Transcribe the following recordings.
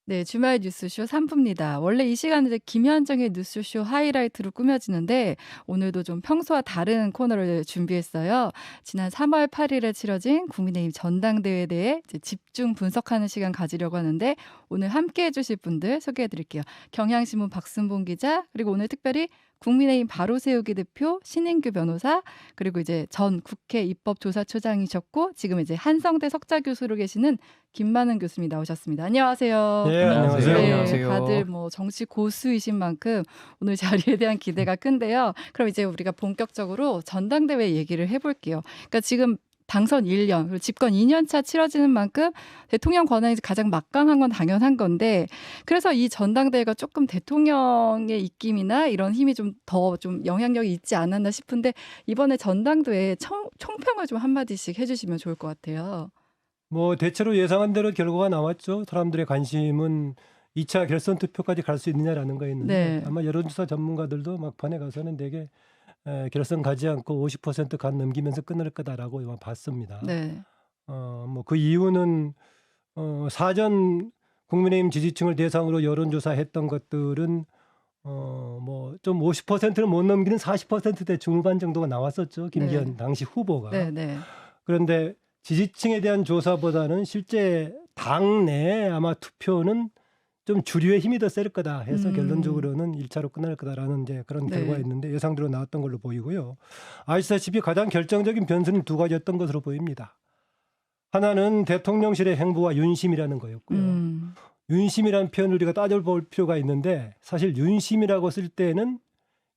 네, 주말 뉴스쇼 3부입니다. 원래 이 시간은 이제 김현정의 뉴스쇼 하이라이트로 꾸며지는데 오늘도 좀 평소와 다른 코너를 준비했어요. 지난 3월 8일에 치러진 국민의힘 전당대회에 대해 이제 집중 분석하는 시간 가지려고 하는데 오늘 함께 해주실 분들 소개해 드릴게요. 경향신문 박순봉 기자, 그리고 오늘 특별히 국민의힘 바로세우기 대표 신인규 변호사, 그리고 이제 전 국회 입법조사처장이셨고 지금 이제 한성대 석좌 교수로 계시는 김만은 교수님 나오셨습니다. 안녕하세요. 네, 안녕하세요. 네, 안녕하세요. 다들 뭐 정치 고수이신 만큼 오늘 자리에 대한 기대가 큰데요. 그럼 이제 우리가 본격적으로 전당대회 얘기를 해볼게요. 그러니까 지금 당선 1년, 그리고 집권 2년 차 치러지는 만큼 대통령 권한이 가장 막강한 건 당연한 건데, 그래서 이 전당대회가 조금 대통령의 입김이나 이런 힘이 좀 더 좀 영향력이 있지 않았나 싶은데, 이번에 전당대회 총평을 좀 한마디씩 해주시면 좋을 것 같아요. 뭐 대체로 예상한 대로 결과가 나왔죠. 사람들의 관심은 2차 결선 투표까지 갈 수 있느냐라는 거였는데 네. 아마 여론조사 전문가들도 막판에 가서는 되게 결선 가지 않고 50%간 넘기면서 끝날 거다라고 아마 봤습니다. 네. 뭐 그 이유는 사전 국민의힘 지지층을 대상으로 여론조사했던 것들은 뭐 좀 50%를 못 넘기는 40%대 중후반 정도가 나왔었죠. 김기현 네. 당시 후보가. 네, 네. 그런데 지지층에 대한 조사보다는 실제 당내 아마 투표는 좀 주류의 힘이 더 셀 거다 해서 결론적으로는 1차로 끝날 거다라는 이제 그런 네. 결과였는데 예상대로 나왔던 걸로 보이고요. 아시다시피 가장 결정적인 변수는 두 가지였던 것으로 보입니다. 하나는 대통령실의 행보와 윤심이라는 거였고요. 윤심이라는 표현을 우리가 따져볼 필요가 있는데 사실 윤심이라고 쓸 때는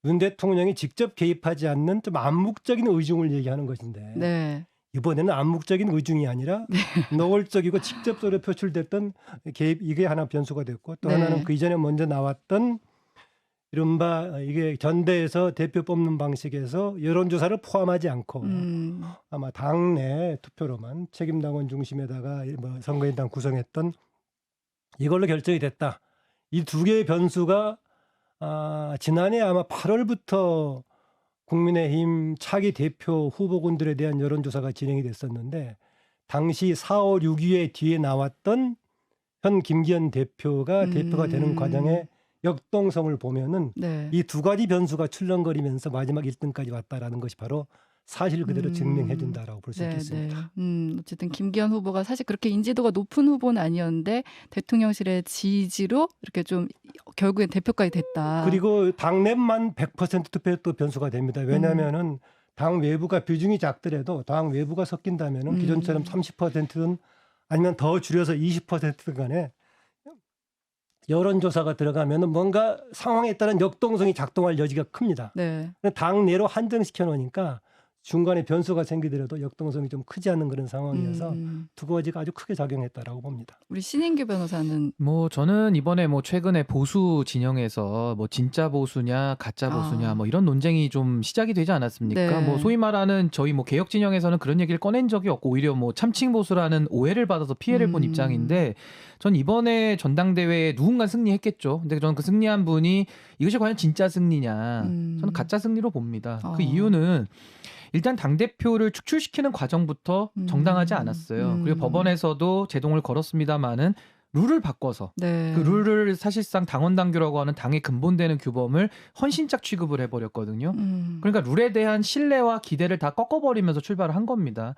윤 대통령이 직접 개입하지 않는 좀 암묵적인 의중을 얘기하는 것인데 네. 이번에는 암묵적인 의중이 아니라 노골적이고 직접적으로 표출됐던 개입, 이게 하나 변수가 됐고 또 네. 하나는 그 이전에 먼저 나왔던 이른바 이게 전대에서 대표 뽑는 방식에서 여론조사를 포함하지 않고 아마 당내 투표로만 책임당원 중심에다가 뭐 선거인단 구성했던 이걸로 결정이 됐다. 이 두 개의 변수가 지난해 아마 8월부터 국민의힘 차기 대표 후보군들에 대한 여론조사가 진행이 됐었는데 당시 4, 5, 6위에 뒤에 나왔던 현 김기현 대표가 대표가 되는 과정에 역동성을 보면은 네. 이 두 가지 변수가 출렁거리면서 마지막 1등까지 왔다라는 것이 바로 사실 그대로 증명해 준다라고 볼 수 네, 있겠습니다. 네. 어쨌든 김기현 후보가 사실 그렇게 인지도가 높은 후보는 아니었는데 대통령실의 지지로 이렇게 좀 결국엔 대표까지 됐다. 그리고 당내만 100% 투표도 변수가 됩니다. 왜냐하면은 당 외부가 비중이 작더라도 당 외부가 섞인다면은 기존처럼 30%든 아니면 더 줄여서 20%든 간에 여론조사가 들어가면은 뭔가 상황에 따른 역동성이 작동할 여지가 큽니다. 네. 당 내로 한정시켜 놓으니까 중간에 변수가 생기더라도 역동성이 좀 크지 않은 그런 상황이어서 두 가지가 아주 크게 작용했다라고 봅니다. 우리 신인규 변호사는 뭐 저는 이번에 뭐 최근에 보수 진영에서 뭐 진짜 보수냐 가짜 보수냐 뭐 이런 논쟁이 좀 시작이 되지 않았습니까? 네. 뭐 소위 말하는 저희 뭐 개혁 진영에서는 그런 얘기를 꺼낸 적이 없고 오히려 뭐 참칭 보수라는 오해를 받아서 피해를 본 입장인데 전 이번에 전당대회에 누군가 승리했겠죠. 근데 저는 그 승리한 분이 이것이 과연 진짜 승리냐? 저는 가짜 승리로 봅니다. 그 이유는 일단 당대표를 축출시키는 과정부터 정당하지 않았어요. 그리고 법원에서도 제동을 걸었습니다마는 룰을 바꿔서 네. 그 룰을 사실상 당원당규라고 하는 당의 근본되는 규범을 헌신짝 취급을 해버렸거든요. 그러니까 룰에 대한 신뢰와 기대를 다 꺾어버리면서 출발을 한 겁니다.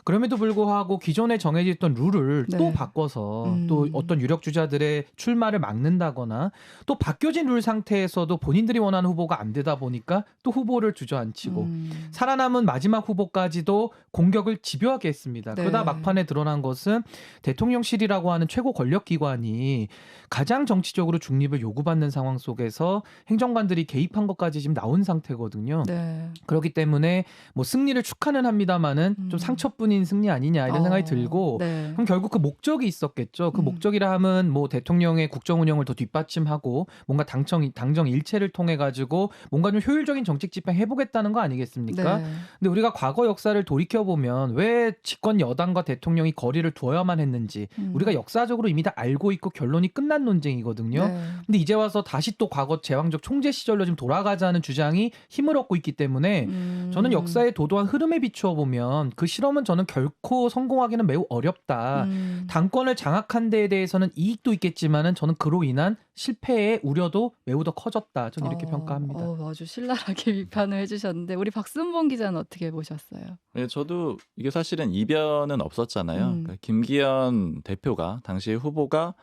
그럼에도 불구하고 기존에 정해져 있던 룰을 네. 또 바꿔서 또 어떤 유력 주자들의 출마를 막는다거나 또 바뀌어진 룰 상태에서도 본인들이 원하는 후보가 안 되다 보니까 또 후보를 주저앉히고 살아남은 마지막 후보까지도 공격을 집요하게 했습니다. 네. 그러다 막판에 드러난 것은 대통령실이라고 하는 최고 권력기관이 가장 정치적으로 중립을 요구받는 상황 속에서 행정관들이 개입한 것까지 지금 나온 상태거든요. 네. 그렇기 때문에 뭐 승리를 축하는 합니다마는 좀 상처뿐인 승리 아니냐 이런 생각이 들고 네. 그럼 결국 그 목적이 있었겠죠. 그 목적이라 하면 뭐 대통령의 국정 운영을 더 뒷받침하고 뭔가 당정 일체를 통해 가지고 뭔가 좀 효율적인 정책 집행 해보겠다는 거 아니겠습니까? 네. 근데 우리가 과거 역사를 돌이켜 보면 왜 집권 여당과 대통령이 거리를 두어야만 했는지 우리가 역사적으로 이미 다 알고 있고 결론이 끝난 논쟁이거든요. 네. 근데 이제 와서 다시 또 과거 제왕적 총재 시절로 지금 돌아가자는 주장이 힘을 얻고 있기 때문에 저는 역사의 도도한 흐름에 비추어 보면 그 실험은 저는 결코 성공하기는 매우 어렵다. 당권을 장악한 데에 대해서는 이익도 있겠지만은 저는 그로 인한 실패의 우려도 매우 더 커졌다. 저는 이렇게 평가합니다. 아주 신랄하게 비판을 해주셨는데 우리 박순봉 기자는 어떻게 보셨어요? 네, 저도 이게 사실은 이변은 없었잖아요. 그러니까 김기현 대표가 당시 후보가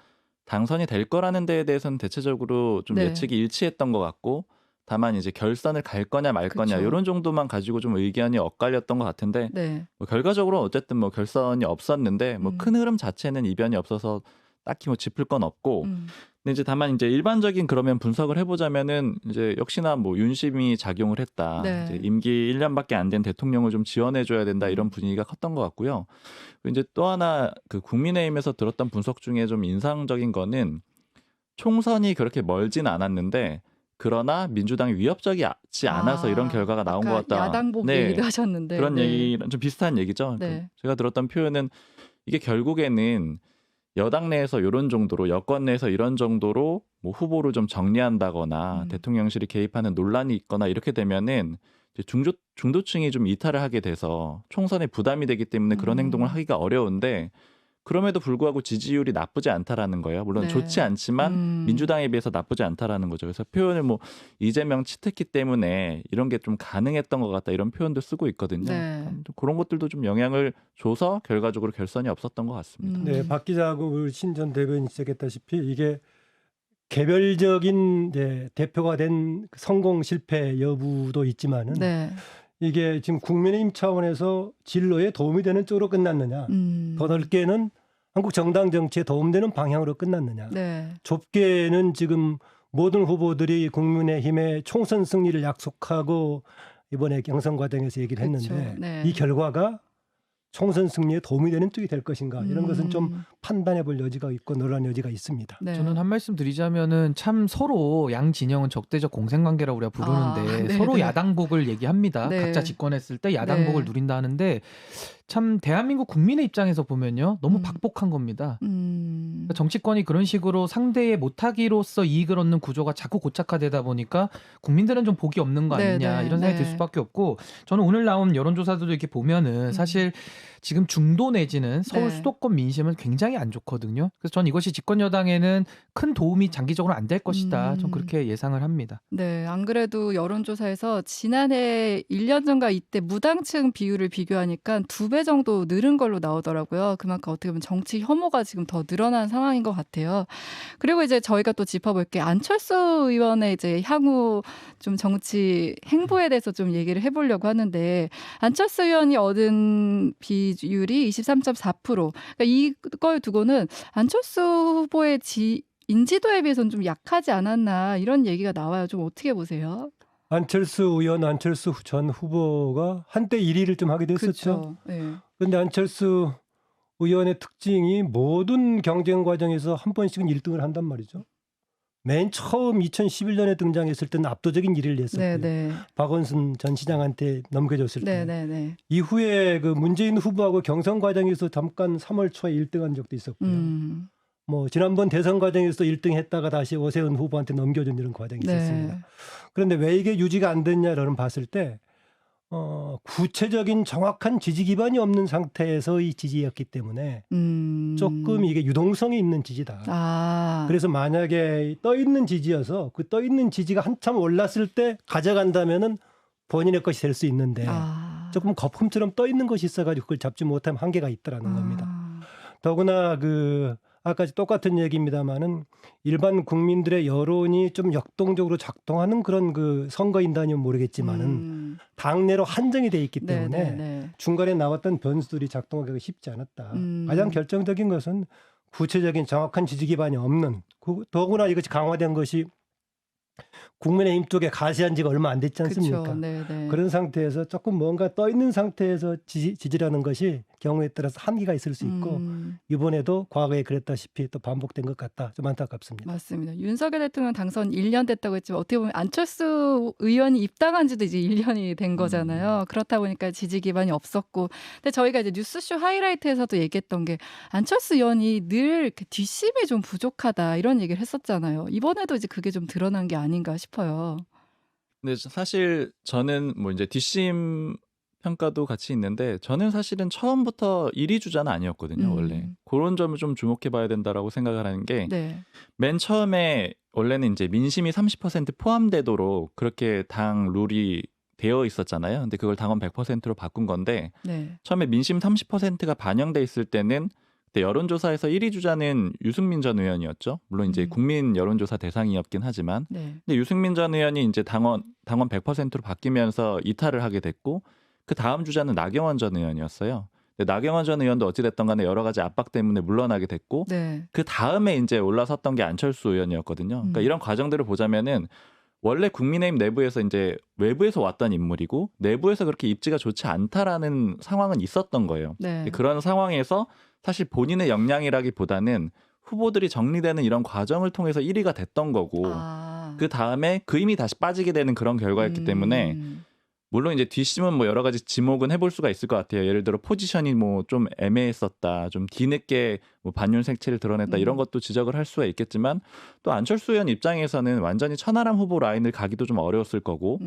당선이 될 거라는 데에 대해서는 대체적으로 좀 네. 예측이 일치했던 것 같고, 다만 이제 결선을 갈 거냐 말 거냐 그쵸. 이런 정도만 가지고 좀 의견이 엇갈렸던 것 같은데, 네. 뭐 결과적으로 어쨌든 뭐 결선이 없었는데 뭐 큰 흐름 자체는 이변이 없어서 딱히 뭐 짚을 건 없고, 근데 이제 다만 이제 일반적인 그러면 분석을 해보자면은 이제 역시나 뭐 윤심이 작용을 했다. 네. 이제 임기 1년밖에 안 된 대통령을 좀 지원해줘야 된다 이런 분위기가 컸던 것 같고요. 그리고 이제 또 하나 그 국민의힘에서 들었던 분석 중에 좀 인상적인 거는 총선이 그렇게 멀진 않았는데 그러나 민주당이 위협적이지 않아서 이런 결과가 나온 것 같다. 야당복 네. 얘기도 하셨는데 그런 네. 얘기랑 좀 비슷한 얘기죠. 네. 제가 들었던 표현은 이게 결국에는 여당 내에서 이런 정도로, 여권 내에서 이런 정도로 뭐 후보를 좀 정리한다거나 대통령실이 개입하는 논란이 있거나 이렇게 되면은 이제 중도층이 좀 이탈을 하게 돼서 총선에 부담이 되기 때문에 그런 행동을 하기가 어려운데, 그럼에도 불구하고 지지율이 나쁘지 않다라는 거예요. 물론 네. 좋지 않지만 민주당에 비해서 나쁘지 않다라는 거죠. 그래서 표현을 뭐 이재명 치트키 때문에 이런 게 좀 가능했던 것 같다 이런 표현도 쓰고 있거든요. 네. 그런 것들도 좀 영향을 줘서 결과적으로 결선이 없었던 것 같습니다. 네, 박 기자하고 우리 신 전 대변인 지적했다시피 이게 개별적인 이제 대표가 된 성공 실패 여부도 있지만은 네. 이게 지금 국민의힘 차원에서 진로에 도움이 되는 쪽으로 끝났느냐, 더 넓게는 한국 정당 정치에 도움되는 방향으로 끝났느냐, 네. 좁게는 지금 모든 후보들이 국민의힘의 총선 승리를 약속하고 이번에 경선 과정에서 얘기를 했는데 그렇죠. 네. 이 결과가 총선 승리에 도움이 되는 쪽이 될 것인가, 이런 것은 좀 판단해 볼 여지가 있고 논란 여지가 있습니다. 네. 저는 한 말씀 드리자면은 참 서로 양 진영은 적대적 공생관계라고 우리가 부르는데 네, 서로 네. 야당복을 얘기합니다. 네. 각자 집권했을 때 야당복을 네. 누린다 하는데 참 대한민국 국민의 입장에서 보면요. 너무 박복한 겁니다. 그러니까 정치권이 그런 식으로 상대의 못하기로서 이익을 얻는 구조가 자꾸 고착화되다 보니까 국민들은 좀 복이 없는 거 아니냐 네, 이런 네. 생각이 들 수밖에 없고, 저는 오늘 나온 여론조사들도 이렇게 보면은 사실 지금 중도 내지는 서울 네. 수도권 민심은 굉장히 안 좋거든요. 그래서 전 이것이 집권 여당에는 큰 도움이 장기적으로 안 될 것이다. 전 그렇게 예상을 합니다. 네, 안 그래도 여론조사에서 지난해 1년 전과 이때 무당층 비율을 비교하니까 2배 정도 늘은 걸로 나오더라고요. 그만큼 어떻게 보면 정치 혐오가 지금 더 늘어난 상황인 것 같아요. 그리고 이제 저희가 또 짚어볼 게 안철수 의원의 이제 향후 좀 정치 행보에 대해서 좀 얘기를 해보려고 하는데, 안철수 의원이 얻은 비율이 23.4%. 그러니까 이걸 두고는 안철수 후보의 인지도에 비해서는 좀 약하지 않았나 이런 얘기가 나와요. 좀 어떻게 보세요? 안철수 의원, 안철수 전 후보가 한때 1위를 좀 하기도 했었죠. 네. 그런데 안철수 의원의 특징이 모든 경쟁 과정에서 한 번씩은 1등을 한단 말이죠. 맨 처음 2011년에 등장했을 때는 압도적인 1위를 냈었고요. 네. 박원순 전 시장한테 넘겨줬을 때. 네. 이후에 그 문재인 후보하고 경선 과정에서 잠깐 3월 초에 1등한 적도 있었고요. 뭐 지난번 대선 과정에서 1등 했다가 다시 오세훈 후보한테 넘겨준 이런 과정이 있었습니다. 그런데 왜 이게 유지가 안 됐냐를 봤을 때 구체적인 정확한 지지 기반이 없는 상태에서의 지지였기 때문에 조금 이게 유동성이 있는 지지다. 그래서 만약에 떠 있는 지지여서 그 떠 있는 지지가 한참 올랐을 때 가져간다면은 본인의 것이 될 수 있는데 조금 거품처럼 떠 있는 것이 있어가지고 그걸 잡지 못하면 한계가 있다라는 겁니다. 더구나 그 아까 똑같은 얘기입니다만은 일반 국민들의 여론이 좀 역동적으로 작동하는 그런 그 선거인단이면 모르겠지만은 당내로 한정이 돼 있기 때문에 중간에 나왔던 변수들이 작동하기가 쉽지 않았다. 가장 결정적인 것은 구체적인 정확한 지지 기반이 없는, 더구나 이것이 강화된 것이 국민의힘 쪽에 가세한 지가 얼마 안 됐지 않습니까? 그런 상태에서 조금 뭔가 떠 있는 상태에서 지지라는 것이 경우에 따라서 한계가 있을 수 있고 이번에도 과거에 그랬다시피 또 반복된 것 같다. 좀 안타깝습니다. 맞습니다. 윤석열 대통령 당선 1년 됐다고 했지만 어떻게 보면 안철수 의원이 입당한 지도 이제 1년이 된 거잖아요. 그렇다 보니까 지지 기반이 없었고. 근데 저희가 이제 뉴스쇼 하이라이트에서도 얘기했던 게 안철수 의원이 늘 이렇게 뒷심이 좀 부족하다 이런 얘기를 했었잖아요. 이번에도 이제 그게 좀 드러난 게 아닌가 싶어요. 근데 사실 저는 뭐 이제 뒷심 평가도 같이 있는데 저는 사실은 처음부터 1위 주자는 아니었거든요. 원래 그런 점을 좀 주목해 봐야 된다라고 생각을 하는 게 맨 처음에 원래는 이제 민심이 30% 포함되도록 그렇게 당 룰이 되어 있었잖아요. 근데 그걸 당원 100%로 바꾼 건데 처음에 민심 30%가 반영돼 있을 때는 그때 여론조사에서 1위 주자는 유승민 전 의원이었죠. 물론 이제 국민 여론조사 대상이었긴 하지만 근데 유승민 전 의원이 이제 당원 100%로 바뀌면서 이탈을 하게 됐고 그 다음 주자는 나경원 전 의원이었어요. 근데 나경원 전 의원도 어찌됐든 간에 여러 가지 압박 때문에 물러나게 됐고 그 다음에 이제 올라섰던 게 안철수 의원이었거든요. 그러니까 이런 과정들을 보자면은 원래 국민의힘 내부에서 이제 외부에서 왔던 인물이고 내부에서 그렇게 입지가 좋지 않다라는 상황은 있었던 거예요. 그런 상황에서 사실 본인의 역량이라기보다는 후보들이 정리되는 이런 과정을 통해서 1위가 됐던 거고 그 다음에 그 힘이 다시 빠지게 되는 그런 결과였기 때문에 물론 이제 뒷심은 뭐 여러 가지 지목은 해볼 수가 있을 것 같아요. 예를 들어 포지션이 뭐 좀 애매했었다, 좀 뒤늦게 뭐 반윤 색채를 드러냈다 이런 것도 지적을 할 수가 있겠지만 또 안철수 의원 입장에서는 완전히 천하람 후보 라인을 가기도 좀 어려웠을 거고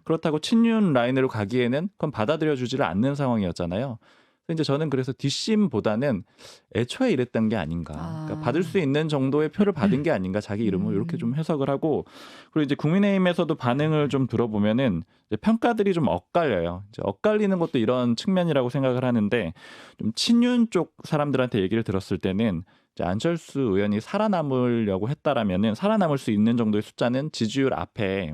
그렇다고 친윤 라인으로 가기에는 그건 받아들여주지를 않는 상황이었잖아요. 이제 저는 그래서 뒷심보다는 애초에 이랬던 게 아닌가. 그러니까 받을 수 있는 정도의 표를 받은 게 아닌가 자기 이름을 이렇게 좀 해석을 하고 그리고 이제 국민의힘에서도 반응을 좀 들어보면은 이제 평가들이 좀 엇갈려요. 이제 엇갈리는 것도 이런 측면이라고 생각을 하는데 좀 친윤 쪽 사람들한테 얘기를 들었을 때는 이제 안철수 의원이 살아남으려고 했다라면은 살아남을 수 있는 정도의 숫자는 지지율 앞에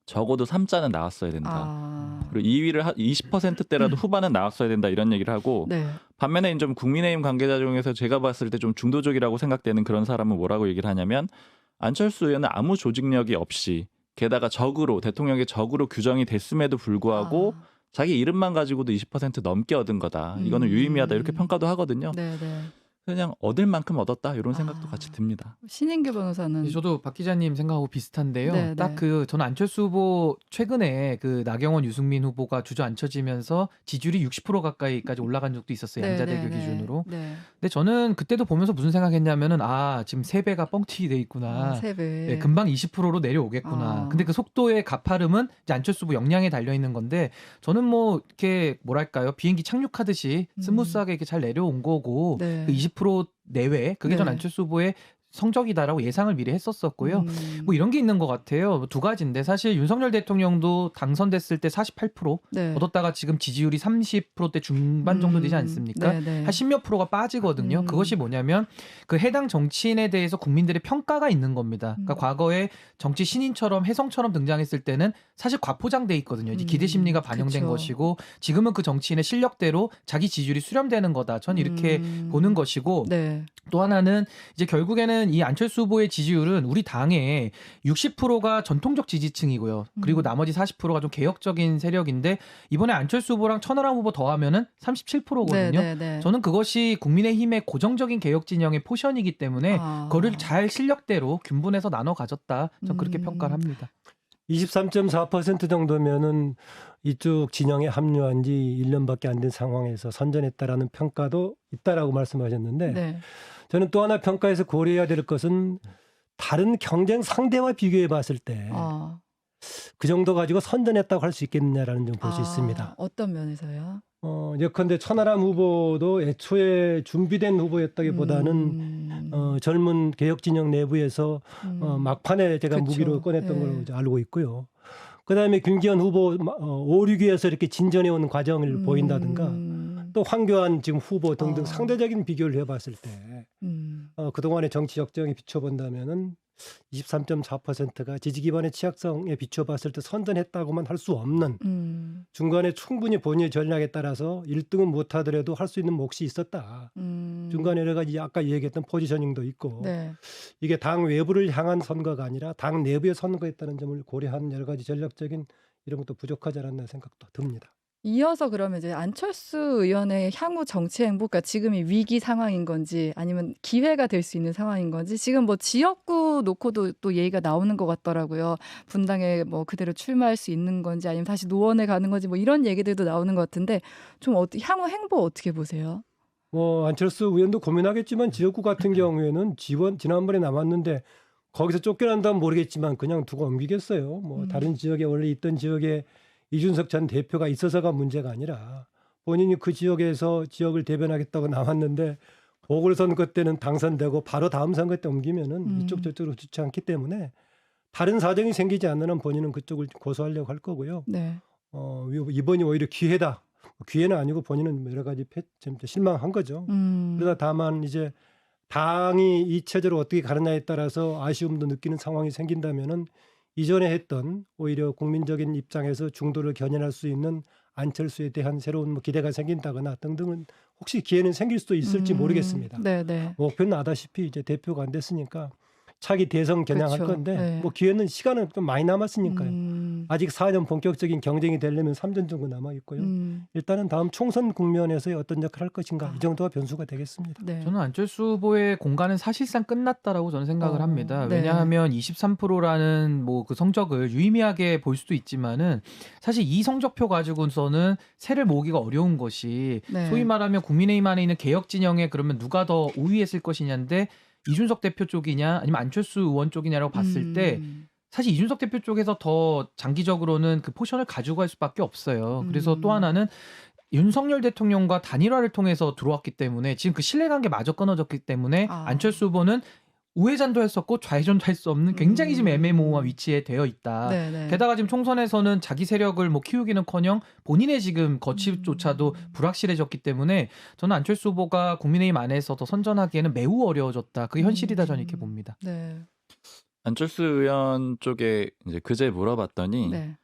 적어도 3자는 나왔어야 된다. 그리고 2위를 20%대라도 후반은 나왔어야 된다 이런 얘기를 하고 반면에 좀 국민의힘 관계자 중에서 제가 봤을 때 좀 중도적이라고 생각되는 그런 사람은 뭐라고 얘기를 하냐면 안철수 의원은 아무 조직력이 없이 게다가 적으로 대통령의 적으로 규정이 됐음에도 불구하고 자기 이름만 가지고도 20% 넘게 얻은 거다. 이거는 유의미하다 이렇게 평가도 하거든요. 그냥 얻을 만큼 얻었다 이런 생각도 같이 듭니다. 신인규 변호사는 저도 박 기자님 생각하고 비슷한데요. 딱 저는 안철수 후보 최근에 그 나경원 유승민 후보가 주저앉혀지면서 지지율이 60% 가까이까지 올라간 적도 있었어요. 양자대교 기준으로. 근데 저는 그때도 보면서 무슨 생각했냐면은 지금 3배가 뻥튀기 돼 있구나. 3배. 금방 20%로 내려오겠구나. 근데 그 속도의 가파름은 이제 안철수 후보 역량에 달려 있는 건데 저는 뭐 이렇게 뭐랄까요 비행기 착륙하듯이 스무스하게 이렇게 잘 내려온 거고 그 20% 내외 그게 전 안철수 후보의 성적이다라고 예상을 미리 했었었고요. 뭐 이런 게 있는 것 같아요. 두 가지인데 사실 윤석열 대통령도 당선됐을 때 48% 얻었다가 지금 지지율이 30%대 중반 정도 되지 않습니까? 한 10몇 프로가 빠지거든요. 그것이 뭐냐면 그 해당 정치인에 대해서 국민들의 평가가 있는 겁니다. 그러니까 과거에 정치 신인처럼 혜성처럼 등장했을 때는 사실 과포장돼 있거든요. 이제 기대 심리가 반영된 것이고 지금은 그 정치인의 실력대로 자기 지지율이 수렴되는 거다. 전 이렇게 보는 것이고 또 하나는 이제 결국에는 이 안철수 후보의 지지율은 우리 당의 60%가 전통적 지지층이고요. 그리고 나머지 40%가 좀 개혁적인 세력인데 이번에 안철수 후보랑 천하람 후보 더하면은 37%거든요. 저는 그것이 국민의힘의 고정적인 개혁 진영의 포션이기 때문에 그거를 잘 실력대로 균분해서 나눠 가졌다. 전 그렇게 평가를 합니다. 23.4% 정도면은 이쪽 진영에 합류한 지 1년밖에 안 된 상황에서 선전했다라는 평가도 있다라고 말씀하셨는데 저는 또 하나 평가에서 고려해야 될 것은 다른 경쟁 상대와 비교해 봤을 때 그 정도 가지고 선전했다고 할 수 있겠느냐라는 점 볼 수 있습니다. 어떤 면에서요? 예컨대 천하람 후보도 애초에 준비된 후보였다기보다는 젊은 개혁 진영 내부에서 막판에 제가 무기로 꺼냈던 걸로 알고 있고요. 그다음에 김기현 후보 5, 6위에서 이렇게 진전해 오는 과정을 보인다든가 또 황교안 지금 후보 등등 상대적인 비교를 해봤을 때 그동안의 정치 역정에 비춰본다면은 23.4%가 지지 기반의 취약성에 비춰봤을 때 선전했다고만 할 수 없는 중간에 충분히 본인의 전략에 따라서 1등은 못하더라도 할 수 있는 몫이 있었다. 중간에 여러 가지 아까 얘기했던 포지셔닝도 있고 이게 당 외부를 향한 선거가 아니라 당 내부의 선거였다는 점을 고려한 여러 가지 전략적인 이런 것도 부족하지 않았나 생각도 듭니다. 이어서 그러면 이제 안철수 의원의 향후 정치 행보, 그러니까 지금이 위기 상황인 건지 아니면 기회가 될 수 있는 상황인 건지 지금 뭐 지역구 놓고도 또 얘기가 나오는 것 같더라고요. 분당에 뭐 그대로 출마할 수 있는 건지 아니면 다시 노원에 가는 건지 뭐 이런 얘기들도 나오는 것 같은데 좀 향후 행보 어떻게 보세요? 뭐 안철수 의원도 고민하겠지만 지역구 같은 경우에는 지난번에 남았는데 거기서 쫓겨난다면 모르겠지만 그냥 두고 옮기겠어요. 뭐 다른 지역에 원래 있던 지역에 이준석 전 대표가 있어서가 문제가 아니라 본인이 그 지역에서 지역을 대변하겠다고 나왔는데 보궐선거 때는 당선되고 바로 다음 선거 때 옮기면은 이쪽 저쪽으로 좋지 않기 때문에 다른 사정이 생기지 않는 한 본인은 그쪽을 고수하려고 할 거고요. 네. 이번이 오히려 기회다. 기회는 아니고 본인은 여러 가지 좀 실망한 거죠. 그러다 다만 이제 당이 이 체제로 어떻게 가느냐에 따라서 아쉬움도 느끼는 상황이 생긴다면은 이전에 했던 오히려 국민적인 입장에서 중도를 견인할 수 있는 안철수에 대한 새로운 뭐 기대가 생긴다거나 등등은 혹시 기회는 생길 수도 있을지 모르겠습니다. 네네. 목표는 아다시피 이제 대표가 안 됐으니까 차기 대선 겨냥할 그렇죠. 건데 네. 뭐 기회는 시간은 좀 많이 남았으니까요. 아직 4년 본격적인 경쟁이 되려면 3년 정도 남아 있고요. 일단은 다음 총선 국면에서 어떤 역할을 할 것인가 이 정도가 변수가 되겠습니다. 네. 저는 안철수 후보의 공간은 사실상 끝났다라고 저는 생각을 합니다. 네. 왜냐하면 23%라는 뭐 그 성적을 유의미하게 볼 수도 있지만은 사실 이 성적표 가지고서는 새를 모으기가 어려운 것이 네. 소위 말하면 국민의힘 안에 있는 개혁 진영에 그러면 누가 더 우위했을 것이냐인데 이준석 대표 쪽이냐 아니면 안철수 의원 쪽이냐라고 봤을 때 사실 이준석 대표 쪽에서 더 장기적으로는 그 포션을 가지고 갈 수밖에 없어요. 그래서 또 하나는 윤석열 대통령과 단일화를 통해서 들어왔기 때문에 지금 그 신뢰관계마저 끊어졌기 때문에 안철수 후보는 우회전도 할 수 없고 좌회전도 할 수 없는 굉장히 지금 애매모호한 위치에 되어 있다. 네네. 게다가 지금 총선에서는 자기 세력을 뭐 키우기는커녕 본인의 지금 거취조차도 불확실해졌기 때문에 저는 안철수 후보가 국민의힘 안에서 더 선전하기에는 매우 어려워졌다. 그게 현실이다 저는 이렇게 봅니다. 네. 안철수 의원 쪽에 이제 그제 물어봤더니 네.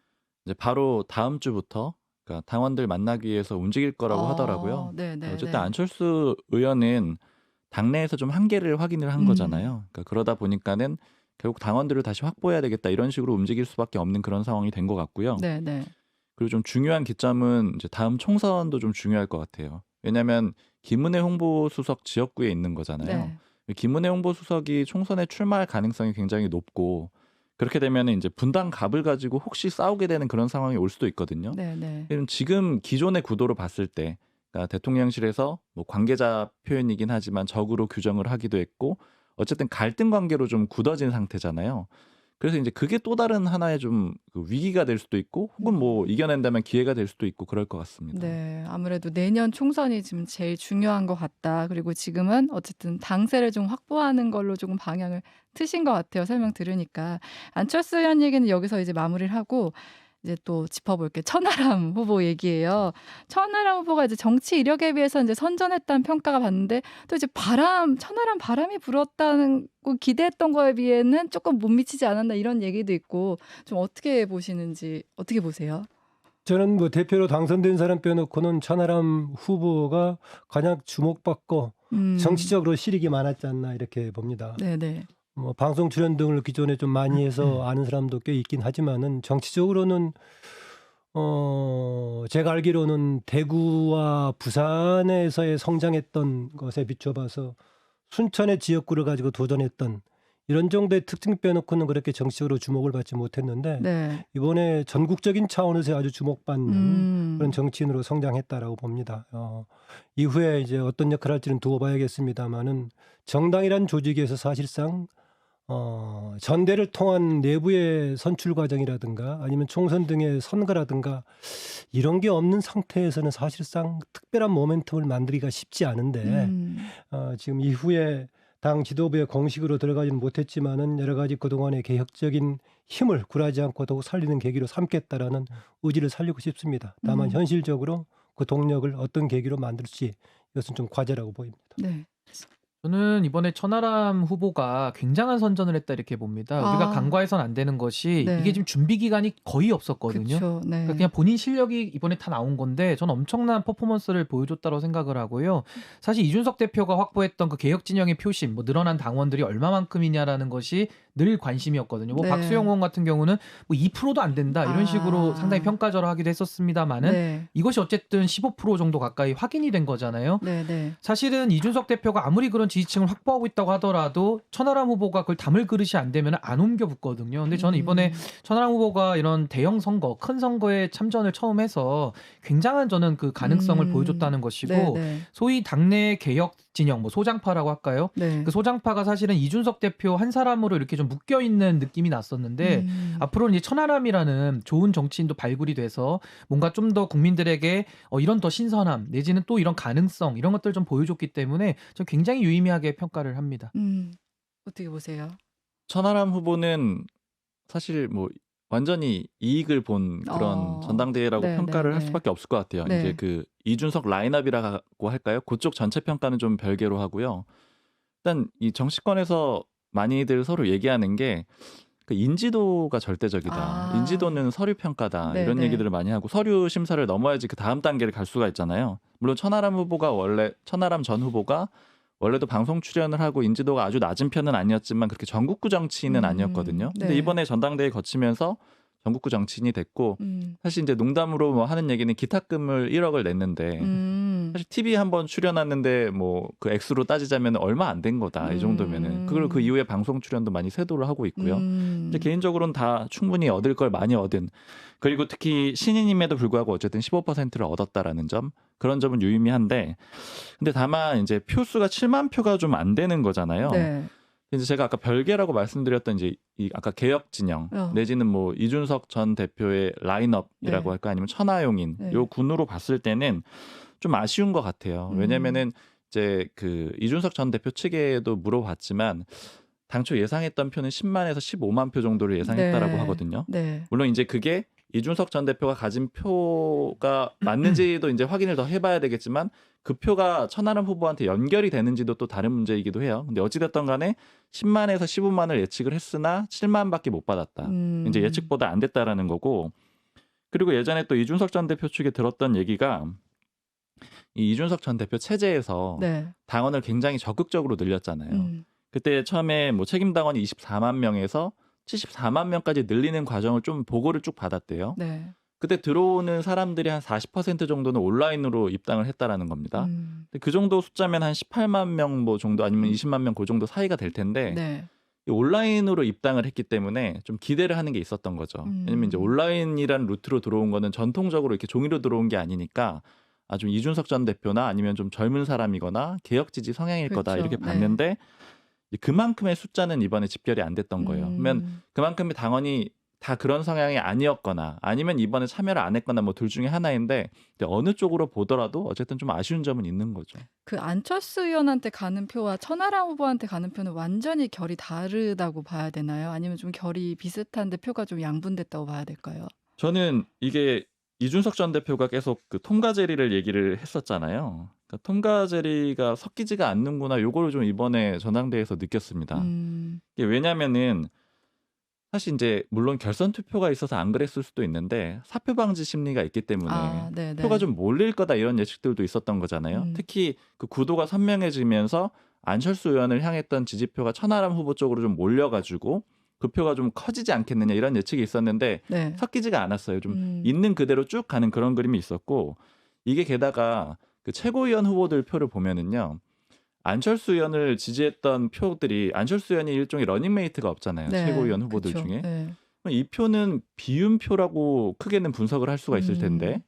이제 바로 다음 주부터 그러니까 당원들 만나기 위해서 움직일 거라고 하더라고요. 네네. 어쨌든 안철수 의원은 당내에서 좀 한계를 확인을 한 거잖아요. 그러니까 그러다 보니까는 결국 당원들을 다시 확보해야 되겠다 이런 식으로 움직일 수밖에 없는 그런 상황이 된 것 같고요. 네네. 그리고 좀 중요한 기점은 이제 다음 총선도 좀 중요할 것 같아요. 왜냐하면 김은혜 홍보수석 지역구에 있는 거잖아요. 네. 김은혜 홍보수석이 총선에 출마할 가능성이 굉장히 높고 그렇게 되면 이제 분당 갑을 가지고 혹시 싸우게 되는 그런 상황이 올 수도 있거든요. 네네. 지금 기존의 구도로 봤을 때 그러니까 대통령실에서 뭐 관계자 표현이긴 하지만 적으로 규정을 하기도 했고 어쨌든 갈등 관계로 좀 굳어진 상태잖아요. 그래서 이제 그게 또 다른 하나의 좀 위기가 될 수도 있고 혹은 뭐 이겨낸다면 기회가 될 수도 있고 그럴 것 같습니다. 네, 아무래도 내년 총선이 지금 제일 중요한 것 같다. 그리고 지금은 어쨌든 당세를 좀 확보하는 걸로 조금 방향을 트신 것 같아요. 설명 들으니까. 안철수 의원 얘기는 여기서 이제 마무리를 하고 이제 또 짚어볼게. 천하람 후보 얘기예요. 천하람 후보가 이제 정치 이력에 비해서 이제 선전했다는 평가가 받는데 또 이제 천하람 바람이 불었다는 거 기대했던 거에 비해는 조금 못 미치지 않았나 이런 얘기도 있고 좀 어떻게 보시는지 어떻게 보세요? 저는 뭐 대표로 당선된 사람 빼놓고는 천하람 후보가 가장 주목받고 정치적으로 실익이 많았지 않나 이렇게 봅니다. 네네. 뭐 방송 출연 등을 기존에 좀 많이 해서 아는 사람도 꽤 있긴 하지만은 정치적으로는 제가 알기로는 대구와 부산에서의 성장했던 것에 비춰봐서 순천의 지역구를 가지고 도전했던 이런 정도의 특징 빼놓고는 그렇게 정치적으로 주목을 받지 못했는데 네. 이번에 전국적인 차원에서 아주 주목받는 그런 정치인으로 성장했다라고 봅니다. 이후에 이제 어떤 역할을 할지는 두고 봐야겠습니다만은 정당이란 조직에서 사실상 전대를 통한 내부의 선출 과정이라든가 아니면 총선 등의 선거라든가 이런 게 없는 상태에서는 사실상 특별한 모멘텀을 만들기가 쉽지 않은데 지금 이후에 당 지도부에 공식으로 들어가지는 못했지만은 여러 가지 그동안의 개혁적인 힘을 굴하지 않고 더욱 살리는 계기로 삼겠다라는 의지를 살리고 싶습니다. 다만 현실적으로 그 동력을 어떤 계기로 만들지 이것은 좀 과제라고 보입니다. 네. 저는 이번에 천하람 후보가 굉장한 선전을 했다 이렇게 봅니다. 우리가 간과해서는 안 되는 것이 네. 이게 지금 준비 기간이 거의 없었거든요. 그쵸, 네. 그러니까 그냥 본인 실력이 이번에 다 나온 건데 저는 엄청난 퍼포먼스를 보여줬다고 생각을 하고요. 사실 이준석 대표가 확보했던 그 개혁 진영의 표심, 뭐 늘어난 당원들이 얼마만큼이냐라는 것이 늘 관심이었거든요. 뭐 네. 박수영 의원 같은 경우는 뭐 2%도 안 된다 이런 식으로 상당히 평가절하하기도 했었습니다만은 네. 이것이 어쨌든 15% 정도 가까이 확인이 된 거잖아요. 네, 네. 사실은 이준석 대표가 아무리 그런 지지층을 확보하고 있다고 하더라도 천하람 후보가 그걸 담을 그릇이 안 되면 안 옮겨 붙거든요. 근데 저는 이번에 천하람 후보가 이런 대형 선거, 큰 선거에 참전을 처음 해서 굉장한 저는 그 가능성을 보여줬다는 것이고 네, 네. 소위 당내 개혁 진영, 뭐 소장파라고 할까요? 네. 그 소장파가 사실은 이준석 대표 한 사람으로 이렇게 좀 묶여 있는 느낌이 났었는데 앞으로는 이제 천하람이라는 좋은 정치인도 발굴이 돼서 뭔가 좀 더 국민들에게 이런 더 신선함 내지는 또 이런 가능성 이런 것들 좀 보여줬기 때문에 저 굉장히 유의미하게 평가를 합니다. 어떻게 보세요? 천하람 후보는 사실 뭐 완전히 이익을 본 그런 전당대회라고 네, 평가를 네, 할 네. 수밖에 없을 것 같아요. 네. 이제 그 이준석 라인업이라고 할까요? 그쪽 전체 평가는 좀 별개로 하고요. 일단 이 정치권에서 많이들 서로 얘기하는 게 그 인지도가 절대적이다. 인지도는 서류 평가다. 네, 이런 네. 얘기들을 많이 하고 서류 심사를 넘어야지 그 다음 단계를 갈 수가 있잖아요. 물론 천하람 전 후보가 원래도 방송 출연을 하고 인지도가 아주 낮은 편은 아니었지만 그렇게 전국구 정치인은 아니었거든요. 근데 네. 이번에 전당대회 거치면서 전국구 정치인이 됐고 사실 이제 농담으로 뭐 하는 얘기는 기탁금을 1억을 냈는데 사실 TV 한번 출연했는데 뭐 그 액수로 따지자면 얼마 안 된 거다. 이 정도면은 그걸 그 이후에 방송 출연도 많이 세도를 하고 있고요. 이제 개인적으로는 다 충분히 얻을 걸 많이 얻은 그리고 특히 신인임에도 불구하고 어쨌든 15%를 얻었다라는 점 그런 점은 유의미한데 근데 다만 이제 표수가 7만 표가 좀 안 되는 거잖아요. 네. 이제 제가 아까 별개라고 말씀드렸던 이제 이 아까 개혁 진영 내지는 뭐 이준석 전 대표의 라인업이라고 네. 할까 아니면 천하용인 네. 요 군으로 봤을 때는 좀 아쉬운 것 같아요. 왜냐면은 이제 그 이준석 전 대표 측에도 물어봤지만 당초 예상했던 표는 10만에서 15만 표 정도를 예상했다라고 네. 하거든요. 네. 물론 이제 그게 이준석 전 대표가 가진 표가 맞는지도 이제 확인을 더 해봐야 되겠지만 그 표가 천하람 후보한테 연결이 되는지도 또 다른 문제이기도 해요. 근데 어찌됐든 간에 10만에서 15만을 예측을 했으나 7만밖에 못 받았다. 이제 예측보다 안 됐다라는 거고 그리고 예전에 또 이준석 전 대표 측에 들었던 얘기가 이 이준석 전 대표 체제에서 네. 당원을 굉장히 적극적으로 늘렸잖아요. 그때 처음에 뭐 책임 당원이 24만 명에서 74만 명까지 늘리는 과정을 좀 보고를 쭉 받았대요. 네. 그때 들어오는 사람들이 한 40% 정도는 온라인으로 입당을 했다라는 겁니다. 근데 그 정도 숫자면 한 18만 명 뭐 정도 아니면 20만 명 그 정도 사이가 될 텐데 네. 이 온라인으로 입당을 했기 때문에 좀 기대를 하는 게 있었던 거죠. 왜냐면 이제 온라인이라는 루트로 들어온 거는 전통적으로 이렇게 종이로 들어온 게 아니니까 아주 이준석 전 대표나 아니면 좀 젊은 사람이거나 개혁 지지 성향일 거다 그렇죠. 이렇게 봤는데 그만큼의 숫자는 이번에 집결이 안 됐던 거예요. 그러면 그만큼의 당원이 다 그런 성향이 아니었거나 아니면 이번에 참여를 안 했거나 뭐 둘 중에 하나인데 어느 쪽으로 보더라도 어쨌든 좀 아쉬운 점은 있는 거죠. 그 안철수 의원한테 가는 표와 천하람 후보한테 가는 표는 완전히 결이 다르다고 봐야 되나요? 아니면 좀 결이 비슷한데 표가 좀 양분됐다고 봐야 될까요? 저는 이게 이준석 전 대표가 계속 그 톰과 제리를 얘기를 했었잖아요. 그러니까 톰과 제리가 섞이지가 않는구나. 요거를 좀 이번에 전당대회에서 느꼈습니다. 이게 왜냐면은 사실 이제 물론 결선 투표가 있어서 안 그랬을 수도 있는데 사표 방지 심리가 있기 때문에 표가 좀 몰릴 거다 이런 예측들도 있었던 거잖아요. 특히 그 구도가 선명해지면서 안철수 의원을 향했던 지지표가 천하람 후보 쪽으로 좀 몰려가지고 그 표가 좀 커지지 않겠느냐 이런 예측이 있었는데 네. 섞이지가 않았어요. 좀 있는 그대로 쭉 가는 그런 그림이 있었고 이게 게다가 그 최고위원 후보들 표를 보면은요. 안철수 의원을 지지했던 표들이 안철수 의원이 일종의 러닝메이트가 없잖아요. 네. 최고위원 후보들 그쵸. 중에. 네. 이 표는 비윤표라고 크게는 분석을 할 수가 있을 텐데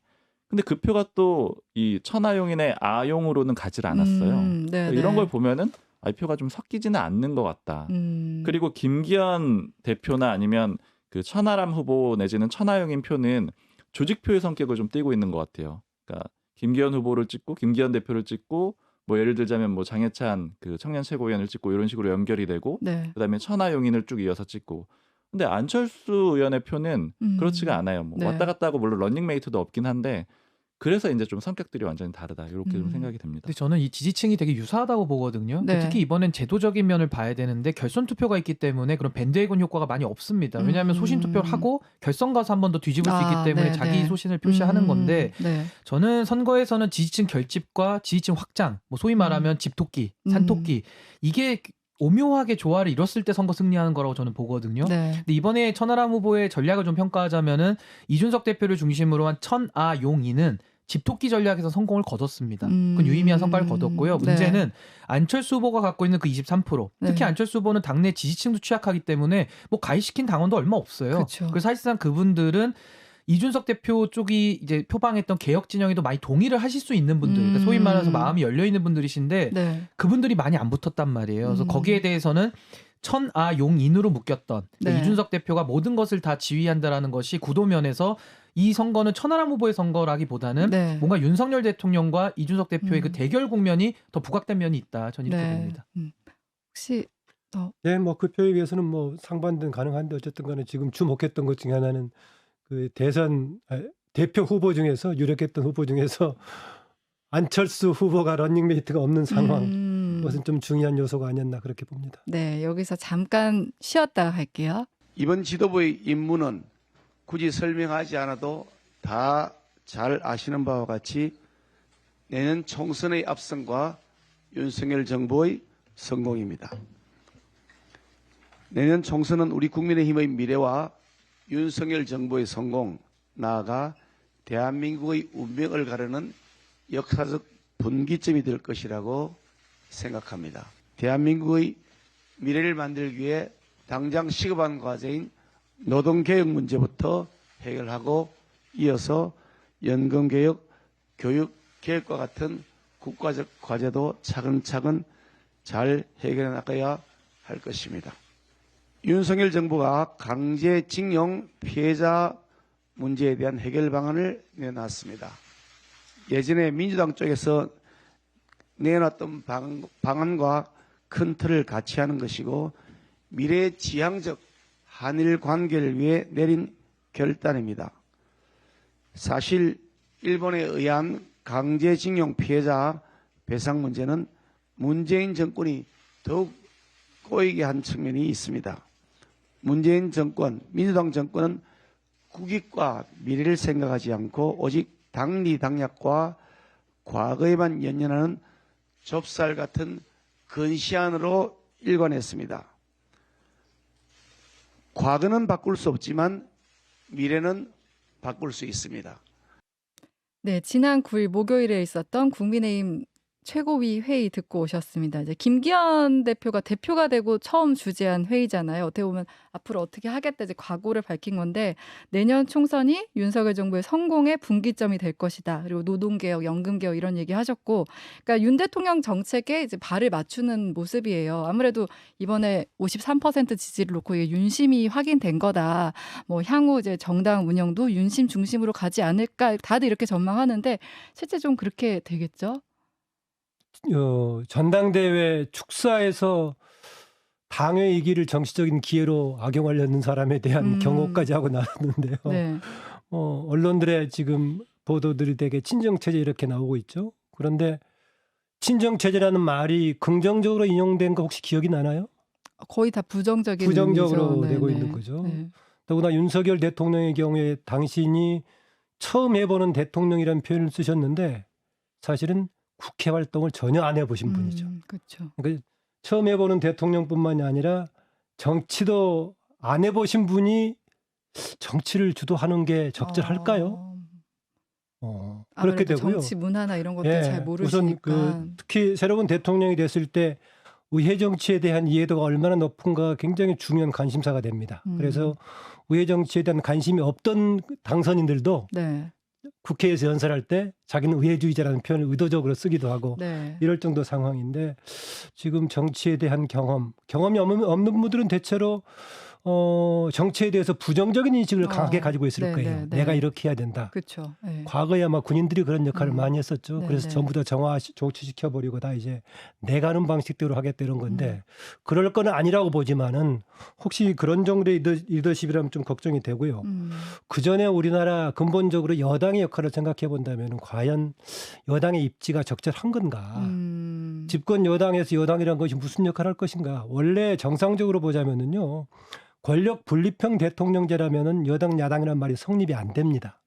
근데 그 표가 또 이 천하용인의 아용으로는 가지 않았어요. 네, 이런 네. 걸 보면은 이 표가 좀 섞이지는 않는 것 같다. 그리고 김기현 대표나 아니면 그 천하람 후보 내지는 천하용인 표는 조직표의 성격을 좀 띠고 있는 것 같아요. 그러니까 김기현 후보를 찍고 김기현 대표를 찍고 뭐 예를 들자면 뭐 장해찬 그 청년 최고위원을 찍고 이런 식으로 연결이 되고 네. 그다음에 천하용인을 쭉 이어서 찍고 근데 안철수 의원의 표는 그렇지가 않아요. 뭐 네. 왔다 갔다 하고 물론 러닝메이트도 없긴 한데 그래서 이제 좀 성격들이 완전히 다르다 이렇게 좀 생각이 됩니다. 근데 저는 이 지지층이 되게 유사하다고 보거든요. 네. 특히 이번엔 제도적인 면을 봐야 되는데 결선 투표가 있기 때문에 그런 밴드웨건 효과가 많이 없습니다. 왜냐하면 소신 투표를 하고 결선 가서 한 번 더 뒤집을 수 있기 때문에 네, 자기 네. 소신을 표시하는 건데 네. 저는 선거에서는 지지층 결집과 지지층 확장, 뭐 소위 말하면 집토끼, 산토끼 이게 오묘하게 조화를 이뤘을 때 선거 승리하는 거라고 저는 보거든요. 네. 근데 이번에 천하람 후보의 전략을 좀 평가하자면은 이준석 대표를 중심으로 한 천아용이는 집토끼 전략에서 성공을 거뒀습니다. 그건 유의미한 성과를 거뒀고요. 문제는 네. 안철수 후보가 갖고 있는 그 23%. 특히 네. 안철수 후보는 당내 지지층도 취약하기 때문에 뭐 가입시킨 당원도 얼마 없어요. 그쵸. 그래서 사실상 그분들은 이준석 대표 쪽이 이제 표방했던 개혁 진영에도 많이 동의를 하실 수 있는 분들, 그러니까 소위 말해서 마음이 열려 있는 분들이신데 네. 그분들이 많이 안 붙었단 말이에요. 그래서 거기에 대해서는 천아용인으로 묶였던 네. 이준석 대표가 모든 것을 다 지휘한다라는 것이 구도면에서 이 선거는 천하람 후보의 선거라기보다는 네. 뭔가 윤석열 대통령과 이준석 대표의 그 대결 국면이 더 부각된 면이 있다. 저는 이렇게 네. 봅니다. 혹시 네, 뭐 그 표에 비해서는 뭐 상반된 가능한데 어쨌든 간에 지금 주목했던 것 중에 하나는 그 대표 후보 중에서 유력했던 후보 중에서 안철수 후보가 러닝메이트가 없는 상황. 그것은 좀 중요한 요소가 아니었나 그렇게 봅니다. 네, 여기서 잠깐 쉬었다가 갈게요. 이번 지도부의 임무는 굳이 설명하지 않아도 다 잘 아시는 바와 같이 내년 총선의 압승과 윤석열 정부의 성공입니다. 내년 총선은 우리 국민의힘의 미래와 윤석열 정부의 성공, 나아가 대한민국의 운명을 가르는 역사적 분기점이 될 것이라고 생각합니다. 대한민국의 미래를 만들기 위해 당장 시급한 과제인 노동개혁 문제부터 해결하고 이어서 연금개혁, 교육개혁과 같은 국가적 과제도 차근차근 잘 해결해 나가야 할 것입니다. 윤석열 정부가 강제징용 피해자 문제에 대한 해결 방안을 내놨습니다. 예전에 민주당 쪽에서 내놨던 방안과 큰 틀을 같이 하는 것이고 미래지향적 한일 관계를 위해 내린 결단입니다. 사실 일본에 의한 강제징용 피해자 배상 문제는 문재인 정권이 더욱 꼬이게 한 측면이 있습니다. 문재인 정권, 민주당 정권은 국익과 미래를 생각하지 않고 오직 당리당략과 과거에만 연연하는 좁쌀 같은 근시안으로 일관했습니다. 과거는 바꿀 수 없지만 미래는 바꿀 수 있습니다. 네, 지난 9일 목요일에 있었던 국민의힘 최고위 회의 듣고 오셨습니다. 이제 김기현 대표가 되고 처음 주재한 회의잖아요. 어떻게 보면 앞으로 어떻게 하겠다 이제 각오를 밝힌 건데 내년 총선이 윤석열 정부의 성공의 분기점이 될 것이다. 그리고 노동개혁, 연금개혁 이런 얘기 하셨고, 그러니까 윤 대통령 정책에 이제 발을 맞추는 모습이에요. 아무래도 이번에 53% 지지를 놓고 이게 윤심이 확인된 거다. 뭐 향후 이제 정당 운영도 윤심 중심으로 가지 않을까 다들 이렇게 전망하는데 실제 좀 그렇게 되겠죠? 전당대회 축사에서 당의 이기를 정치적인 기회로 악용하려는 사람에 대한 경고까지 하고 나왔는데요. 네. 언론들의 지금 보도들이 되게 친정체제 이렇게 나오고 있죠. 그런데 친정체제라는 말이 긍정적으로 인용된 거 혹시 기억이 나나요? 거의 다 부정적인 부정적으로 의미죠. 되고 네네. 있는 거죠. 네. 더구나 윤석열 대통령의 경우에 당신이 처음 해보는 대통령이라는 표현을 쓰셨는데 사실은 국회 활동을 전혀 안 해보신 분이죠. 그렇죠. 그러니까 처음 해보는 대통령뿐만이 아니라 정치도 안 해보신 분이 정치를 주도하는 게 적절할까요? 그렇게 되고요. 정치 문화나 이런 것도 예, 잘 모르시니까. 우선 특히 새로운 대통령이 됐을 때 의회 정치에 대한 이해도가 얼마나 높은가 굉장히 중요한 관심사가 됩니다. 그래서 의회 정치에 대한 관심이 없던 당선인들도 네. 국회에서 연설할 때 자기는 의회주의자라는 표현을 의도적으로 쓰기도 하고 네. 이럴 정도 상황인데 지금 정치에 대한 경험이 없는 분들은 대체로 정치에 대해서 부정적인 인식을 강하게 가지고 있을 네, 거예요. 네, 네. 내가 이렇게 해야 된다. 그렇죠. 네. 과거에 아마 군인들이 그런 역할을 많이 했었죠. 네, 그래서 네. 전부 다 조치시켜버리고 다 이제 내가 하는 방식대로 하겠다 이런 건데 그럴 거는 아니라고 보지만은 혹시 그런 정도의 리더십이라면 좀 걱정이 되고요. 그 전에 우리나라 근본적으로 여당의 역할을 생각해 본다면 과연 여당의 입지가 적절한 건가? 집권 여당에서 여당이란 것이 무슨 역할을 할 것인가? 원래 정상적으로 보자면은요. 권력 분립형 대통령제라면은 여당 야당이란 말이 성립이 안 됩니다.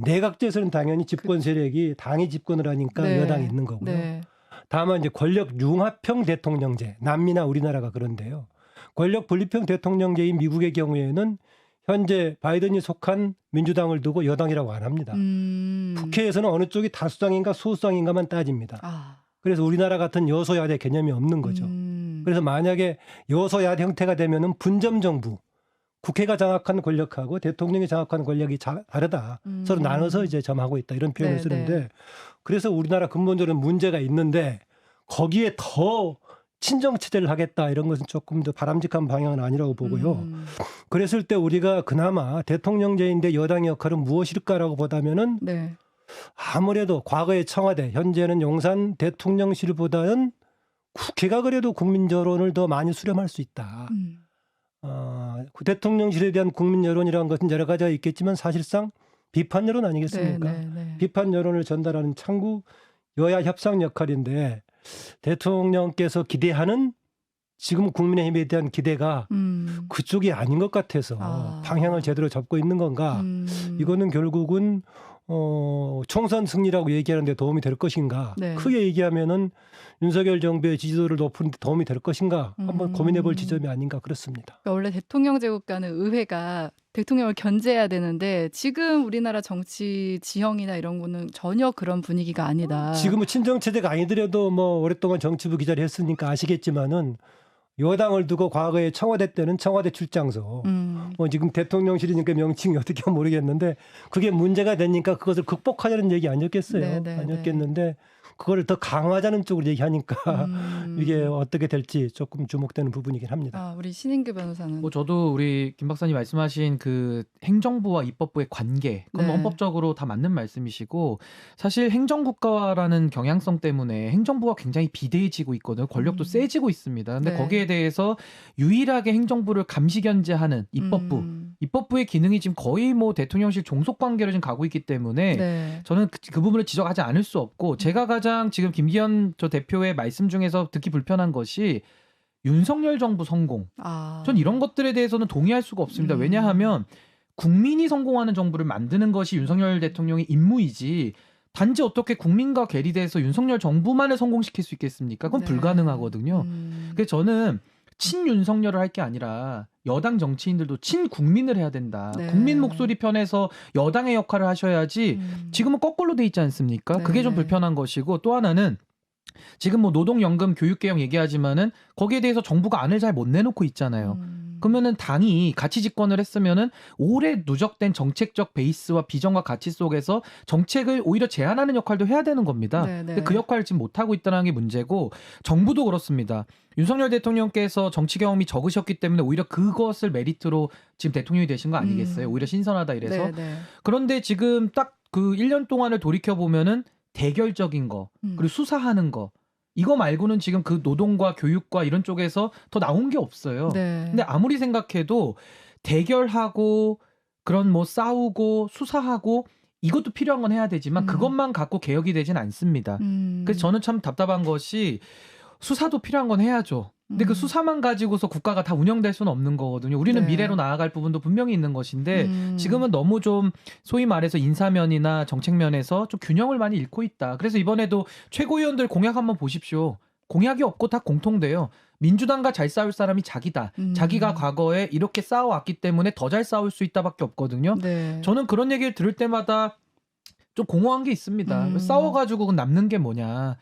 내각제에서는 당연히 집권 세력이 당이 집권을 하니까 네. 여당이 있는 거고요. 네. 다만 이제 권력 융합형 대통령제, 남미나 우리나라가 그런데요. 권력 분립형 대통령제인 미국의 경우에는 현재 바이든이 속한 민주당을 두고 여당이라고 안 합니다. 국회에서는 어느 쪽이 다수당인가 소수당인가만 따집니다. 아. 그래서 우리나라 같은 여소야대 개념이 없는 거죠. 그래서 만약에 여소야대 형태가 되면은 분점 정부, 국회가 장악한 권력하고 대통령이 장악한 권력이 다르다. 서로 나눠서 이제 점하고 있다. 이런 표현을 네, 쓰는데 네. 그래서 우리나라 근본적으로 문제가 있는데 거기에 더 친정 체제를 하겠다 이런 것은 조금 더 바람직한 방향은 아니라고 보고요. 그랬을 때 우리가 그나마 대통령제인데 여당의 역할은 무엇일까라고 보다면은 네. 아무래도 과거의 청와대, 현재는 용산 대통령실보다는 국회가 그래도 국민 여론을 더 많이 수렴할 수 있다. 그 대통령실에 대한 국민 여론이라는 것은 여러 가지가 있겠지만 사실상 비판 여론 아니겠습니까? 네, 네, 네. 비판 여론을 전달하는 창구 여야 협상 역할인데 대통령께서 기대하는 지금 국민의힘에 대한 기대가 그쪽이 아닌 것 같아서 방향을 제대로 잡고 있는 건가? 이거는 결국은 총선 승리라고 얘기하는 데 도움이 될 것인가? 네. 크게 얘기하면은 윤석열 정부의 지지도를 높이는 데 도움이 될 것인가? 한번 고민해 볼 지점이 아닌가 그렇습니다. 그러니까 원래 대통령제 국가는 의회가 대통령을 견제해야 되는데 지금 우리나라 정치 지형이나 이런 거는 전혀 그런 분위기가 아니다. 지금은 친정체제가 아니더라도 뭐 오랫동안 정치부 기자를 했으니까 아시겠지만은 여당을 두고 과거에 청와대 때는 청와대 출장소, 뭐 지금 대통령실이니까 명칭이 어떻게 하면 모르겠는데 그게 문제가 되니까 그것을 극복하자는 얘기 아니었겠어요? 네, 네, 아니었겠는데 그거를 더 강화하자는 쪽으로 얘기하니까 이게 어떻게 될지 조금 주목되는 부분이긴 합니다. 아, 우리 신인규 변호사는 뭐 저도 우리 김 박사님 말씀하신 그 행정부와 입법부의 관계, 그건 뭐 네. 헌법적으로 다 맞는 말씀이시고 사실 행정국가라는 경향성 때문에 행정부가 굉장히 비대해지고 있거든요. 권력도 세지고 있습니다. 근데 네. 거기에 대해서 유일하게 행정부를 감시 견제하는 입법부, 입법부의 기능이 지금 거의 뭐 대통령실 종속 관계로 지금 가고 있기 때문에 네. 저는 그 부분을 지적하지 않을 수 없고 제가 가장 지금 김기현 저 대표의 말씀 중에서 듣기 불편한 것이 윤석열 정부 성공. 아. 전 이런 것들에 대해서는 동의할 수가 없습니다. 왜냐하면 국민이 성공하는 정부를 만드는 것이 윤석열 대통령의 임무이지 단지 어떻게 국민과 괴리돼서 윤석열 정부만을 성공시킬 수 있겠습니까? 그건 네. 불가능하거든요. 그래서 저는 친윤석열을 할 게 아니라 여당 정치인들도 친국민을 해야 된다. 네. 국민 목소리 편에서 여당의 역할을 하셔야지 지금은 거꾸로 돼 있지 않습니까? 네, 그게 좀 네. 불편한 것이고 또 하나는 지금 뭐 노동연금 교육개혁 얘기하지만은 거기에 대해서 정부가 안을 잘 못 내놓고 있잖아요. 그러면은 당이 같이 집권을 했으면은 오래 누적된 정책적 베이스와 비전과 가치 속에서 정책을 오히려 제안하는 역할도 해야 되는 겁니다. 네, 네. 근데 그 역할을 지금 못 하고 있다는 게 문제고 정부도 그렇습니다. 윤석열 대통령께서 정치 경험이 적으셨기 때문에 오히려 그것을 메리트로 지금 대통령이 되신 거 아니겠어요? 오히려 신선하다 이래서. 네, 네. 그런데 지금 딱 그 1년 동안을 돌이켜 보면은 대결적인 거 그리고 수사하는 거 이거 말고는 지금 그 노동과 교육과 이런 쪽에서 더 나온 게 없어요. 네. 근데 아무리 생각해도 대결하고 그런 뭐 싸우고 수사하고 이것도 필요한 건 해야 되지만 그것만 갖고 개혁이 되진 않습니다. 그래서 저는 참 답답한 것이 수사도 필요한 건 해야죠. 근데 그 수사만 가지고서 국가가 다 운영될 수는 없는 거거든요. 우리는 네. 미래로 나아갈 부분도 분명히 있는 것인데 지금은 너무 좀 소위 말해서 인사면이나 정책면에서 좀 균형을 많이 잃고 있다. 그래서 이번에도 최고위원들 공약 한번 보십시오. 공약이 없고 다 공통돼요. 민주당과 잘 싸울 사람이 자기다. 자기가 과거에 이렇게 싸워왔기 때문에 더 잘 싸울 수 있다밖에 없거든요. 네. 저는 그런 얘기를 들을 때마다 좀 공허한 게 있습니다. 싸워가지고 남는 게 뭐냐.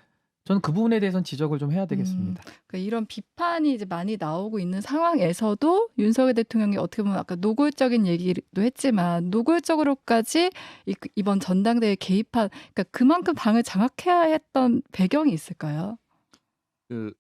저는 그 부분에 대해서는 지적을 좀 해야 되겠습니다. 그러니까 이런 비판이 이제 많이 나오고 있는 상황에서도 윤석열 대통령이 어떻게 보면 아까 노골적인 얘기도 했지만 노골적으로까지 이번 전당대회에 개입한 그러니까 그만큼 당을 장악해야 했던 배경이 있을까요? 그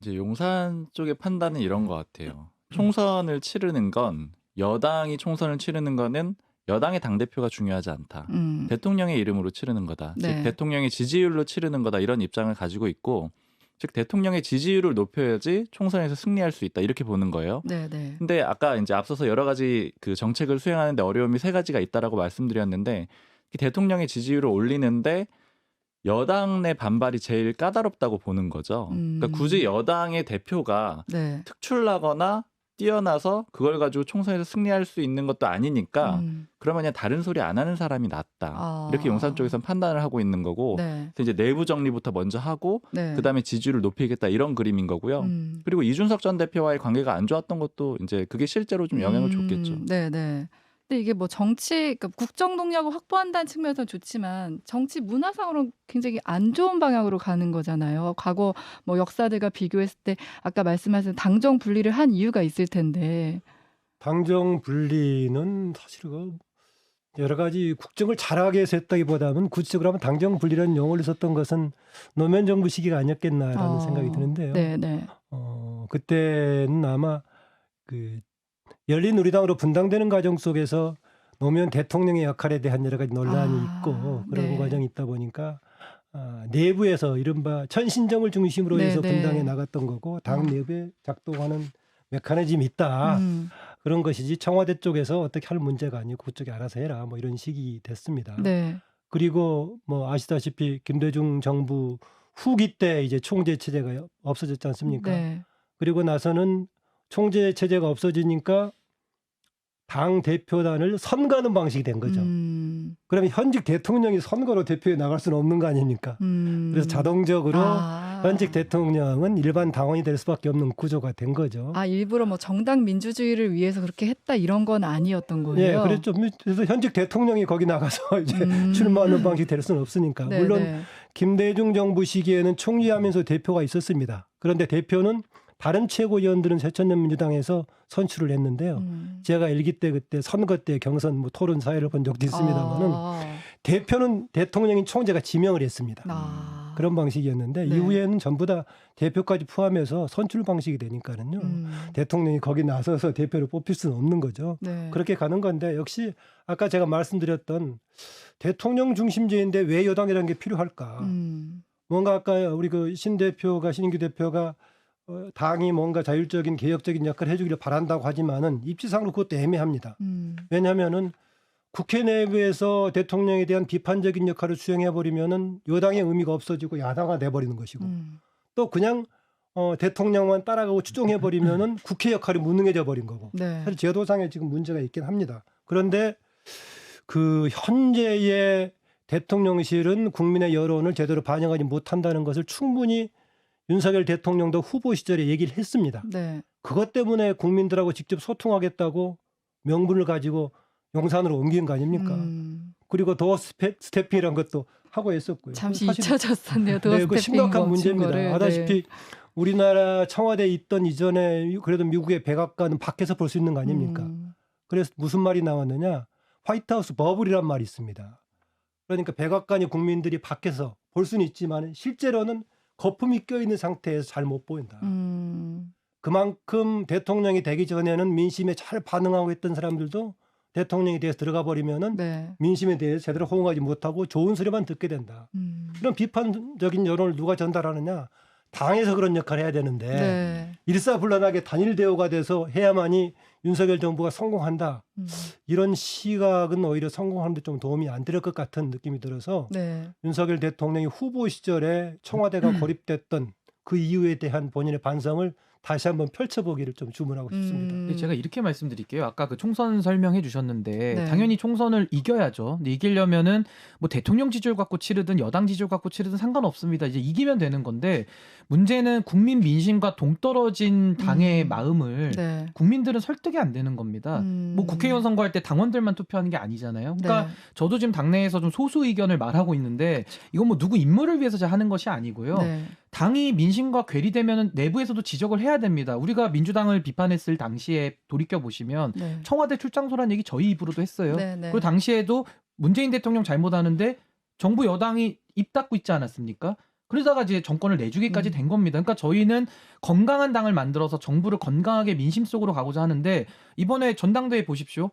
이제 용산 쪽의 판단은 이런 것 같아요. 총선을 치르는 건 여당이 총선을 치르는 거는 여당의 당대표가 중요하지 않다. 대통령의 이름으로 치르는 거다. 네. 즉 대통령의 지지율로 치르는 거다. 이런 입장을 가지고 있고 즉 대통령의 지지율을 높여야지 총선에서 승리할 수 있다. 이렇게 보는 거예요. 네, 네. 근데 아까 이제 앞서서 여러 가지 그 정책을 수행하는데 어려움이 세 가지가 있다라고 말씀드렸는데 대통령의 지지율을 올리는데 여당 내 반발이 제일 까다롭다고 보는 거죠. 그러니까 굳이 여당의 대표가 네. 특출나거나 뛰어나서 그걸 가지고 총선에서 승리할 수 있는 것도 아니니까 그러면 그냥 다른 소리 안 하는 사람이 낫다. 이렇게 용산 쪽에서는 판단을 하고 있는 거고 네. 그래서 이제 내부 정리부터 먼저 하고 네. 그다음에 지지율을 높이겠다 이런 그림인 거고요. 그리고 이준석 전 대표와의 관계가 안 좋았던 것도 이제 그게 실제로 좀 영향을 줬겠죠. 네, 네. 근데 이게 뭐 정치, 그러니까 국정 동력을 확보한다는 측면에서 좋지만 정치 문화상으로 굉장히 안 좋은 방향으로 가는 거잖아요. 과거 뭐 역사들과 비교했을 때 아까 말씀하신 당정 분리를 한 이유가 있을 텐데. 당정 분리는 사실 그 여러 가지 국정을 잘하게 해서 했다기보다는 구체적으로 하면 당정 분리라는 용어를 썼던 것은 노무현 정부 시기가 아니었겠나라는 생각이 드는데요. 네, 네. 그때는 아마 그 열린우리당으로 분당되는 과정 속에서 노무현 대통령의 역할에 대한 여러 가지 논란이 있고 그런 네. 과정이 있다 보니까 내부에서 이른바 천신정을 중심으로 해서 네, 네. 분당해 나갔던 거고 당 내부에 작동하는 메커니즘이 있다. 그런 것이지 청와대 쪽에서 어떻게 할 문제가 아니고 그쪽이 알아서 해라 뭐 이런 식이 됐습니다. 네. 그리고 뭐 아시다시피 김대중 정부 후기 때 이제 총재 체제가 없어졌지 않습니까? 네. 그리고 나서는 총재 체제가 없어지니까 당 대표단을 선거하는 방식이 된 거죠. 그러면 현직 대통령이 선거로 대표에 나갈 수는 없는 거 아닙니까? 그래서 자동적으로 현직 대통령은 일반 당원이 될 수밖에 없는 구조가 된 거죠. 일부러 뭐 정당 민주주의를 위해서 그렇게 했다 이런 건 아니었던 거예요. 예, 그랬죠. 그래서 현직 대통령이 거기 나가서 이제 출마하는 방식이 될 수는 없으니까. 네, 물론 네. 김대중 정부 시기에는 총리하면서 대표가 있었습니다. 그런데 대표는 다른 최고위원들은 새천년 민주당에서 선출을 했는데요. 제가 일기 때 그때 선거 때 경선 뭐 토론 사회를 본 적도 있습니다만은 대표는 대통령인 총재가 지명을 했습니다. 그런 방식이었는데 네. 이후에는 전부 다 대표까지 포함해서 선출 방식이 되니까는요. 대통령이 거기 나서서 대표를 뽑힐 수는 없는 거죠. 네. 그렇게 가는 건데 역시 아까 제가 말씀드렸던 대통령 중심제인데 왜 여당이라는 게 필요할까? 뭔가 아까 우리 그 신인규 대표가 당이 뭔가 자율적인 개혁적인 역할을 해주기를 바란다고 하지만은 입지상으로 그것도 애매합니다. 왜냐하면은 국회 내부에서 대통령에 대한 비판적인 역할을 수행해 버리면은 여당의 의미가 없어지고 야당화 돼 버리는 것이고 또 그냥 대통령만 따라가고 추종해 버리면은 국회 역할이 무능해져 버린 거고 네. 사실 제도상에 지금 문제가 있긴 합니다. 그런데 그 현재의 대통령실은 국민의 여론을 제대로 반영하지 못한다는 것을 충분히 윤석열 대통령도 후보 시절에 얘기를 했습니다. 네. 그것 때문에 국민들하고 직접 소통하겠다고 명분을 가지고 용산으로 옮긴 거 아닙니까? 그리고 도어 스태핑이라는 것도 하고 했었고요. 잠시 사실 잊혀졌었네요. 도어 네, 그 심각한 스태핑 문제입니다. 증거를. 아다시피 우리나라 청와대에 있던 이전에 그래도 미국의 백악관은 밖에서 볼 수 있는 거 아닙니까? 그래서 무슨 말이 나왔느냐? 화이트하우스 버블이란 말이 있습니다. 그러니까 백악관이 국민들이 밖에서 볼 수는 있지만 실제로는 거품이 껴있는 상태에서 잘 못 보인다. 그만큼 대통령이 되기 전에는 민심에 잘 반응하고 있던 사람들도 대통령에 대해서 들어가 버리면은 네. 민심에 대해서 제대로 호응하지 못하고 좋은 소리만 듣게 된다. 이런 비판적인 여론을 누가 전달하느냐? 당에서 그런 역할을 해야 되는데 네. 일사불란하게 단일 대우가 돼서 해야만이 윤석열 정부가 성공한다. 이런 시각은 오히려 성공하는 데 좀 도움이 안 될 것 같은 느낌이 들어서 네. 윤석열 대통령이 후보 시절에 청와대가 고립됐던 그 이유에 대한 본인의 반성을 다시 한번 펼쳐보기를 좀 주문하고 싶습니다. 근데 제가 이렇게 말씀드릴게요. 아까 그 총선 설명해 주셨는데 네. 당연히 총선을 이겨야죠. 근데 이기려면은 뭐 대통령 지지율 갖고 치르든 여당 지지율 갖고 치르든 상관없습니다. 이제 이기면 되는 건데 문제는 국민 민심과 동떨어진 당의 마음을 네. 국민들은 설득이 안 되는 겁니다. 뭐 국회의원 선거할 때 당원들만 투표하는 게 아니잖아요. 그러니까 네. 저도 지금 당내에서 좀 소수 의견을 말하고 있는데 이건 뭐 누구 인물을 위해서 하는 것이 아니고요. 네. 당이 민심과 괴리되면 내부에서도 지적을 해야 됩니다. 우리가 민주당을 비판했을 당시에 돌이켜 보시면 네. 청와대 출장소란 얘기 저희 입으로도 했어요. 네, 네. 그리고 당시에도 문재인 대통령 잘못하는데 정부 여당이 입 닫고 있지 않았습니까? 그러다가 이제 정권을 내주기까지 된 겁니다. 그러니까 저희는 건강한 당을 만들어서 정부를 건강하게 민심 속으로 가고자 하는데 이번에 전당대회 보십시오.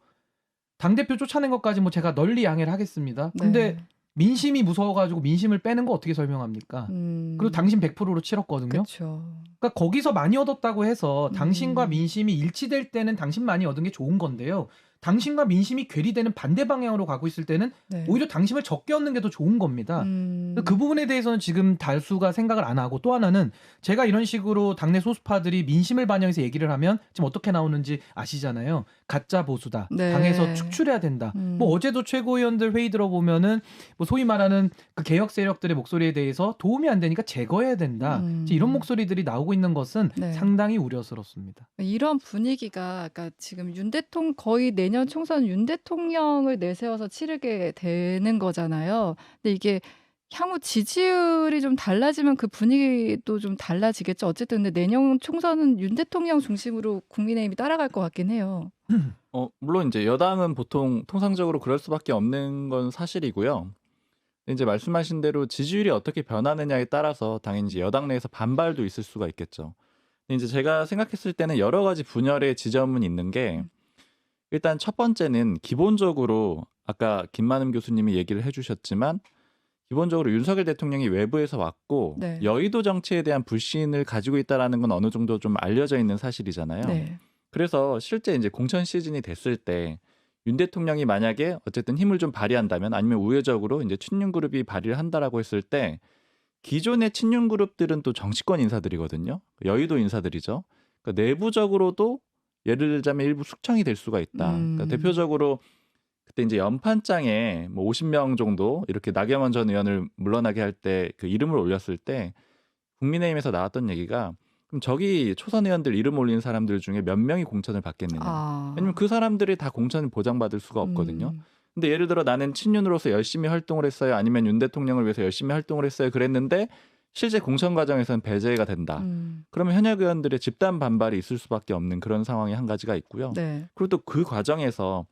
당대표 쫓아낸 것까지 뭐 제가 널리 양해를 하겠습니다. 근데 네. 민심이 무서워가지고 민심을 빼는 거 어떻게 설명합니까? 그리고 당신 100%로 치렀거든요. 그렇죠. 그러니까 거기서 많이 얻었다고 해서 당신과 민심이 일치될 때는 당신 많이 얻은 게 좋은 건데요. 당심과 민심이 괴리되는 반대 방향으로 가고 있을 때는 네. 오히려 당심을 적게 얻는 게 더 좋은 겁니다. 그 부분에 대해서는 지금 다수가 생각을 안 하고, 또 하나는 제가 이런 식으로 당내 소수파들이 민심을 반영해서 얘기를 하면 지금 어떻게 나오는지 아시잖아요. 가짜 보수다. 네. 당에서 축출해야 된다. 뭐 어제도 최고위원들 회의 들어보면은 뭐 소위 말하는 그 개혁 세력들의 목소리에 대해서 도움이 안 되니까 제거해야 된다. 이런 목소리들이 나오고 있는 것은 네. 상당히 우려스럽습니다. 이런 분위기가 그러니까 지금 거의 내년 총선 윤 대통령을 내세워서 치르게 되는 거잖아요. 근데 이게 향후 지지율이 좀 달라지면 그 분위기도 좀 달라지겠죠. 어쨌든 근데 내년 총선은 윤 대통령 중심으로 국민의힘이 따라갈 것 같긴 해요. 물론 이제 여당은 보통 통상적으로 그럴 수밖에 없는 건 사실이고요. 이제 말씀하신 대로 지지율이 어떻게 변하느냐에 따라서 당연히 이제 여당 내에서 반발도 있을 수가 있겠죠. 근데 이제 제가 생각했을 때는 여러 가지 분열의 지점은 있는 게, 일단 첫 번째는 기본적으로 아까 김만음 교수님이 얘기를 해주셨지만, 기본적으로 윤석열 대통령이 외부에서 왔고 네. 여의도 정치에 대한 불신을 가지고 있다라는 건 어느 정도 좀 알려져 있는 사실이잖아요. 네. 그래서 실제 이제 공천 시즌이 됐을 때 윤 대통령이 만약에 어쨌든 힘을 좀 발휘한다면, 아니면 우회적으로 이제 친윤 그룹이 발휘를 한다라고 했을 때, 기존의 친윤 그룹들은 또 정치권 인사들이거든요. 여의도 인사들이죠. 그러니까 내부적으로도 예를 들자면 일부 숙청이 될 수가 있다. 그러니까 대표적으로 그때 이제 연판장에 뭐 50명 정도 이렇게 나경원 전 의원을 물러나게 할 때 그 이름을 올렸을 때 국민의힘에서 나왔던 얘기가, 그럼 저기 초선 의원들 이름 올린 사람들 중에 몇 명이 공천을 받겠느냐. 왜냐면 그 사람들이 다 공천을 보장받을 수가 없거든요. 근데 예를 들어 나는 친윤으로서 열심히 활동을 했어요. 아니면 윤 대통령을 위해서 열심히 활동을 했어요. 그랬는데 실제 공천 과정에서는 배제가 된다. 그러면 현역 의원들의 집단 반발이 있을 수밖에 없는 그런 상황이 한 가지가 있고요. 네. 그리고 또 그 과정에서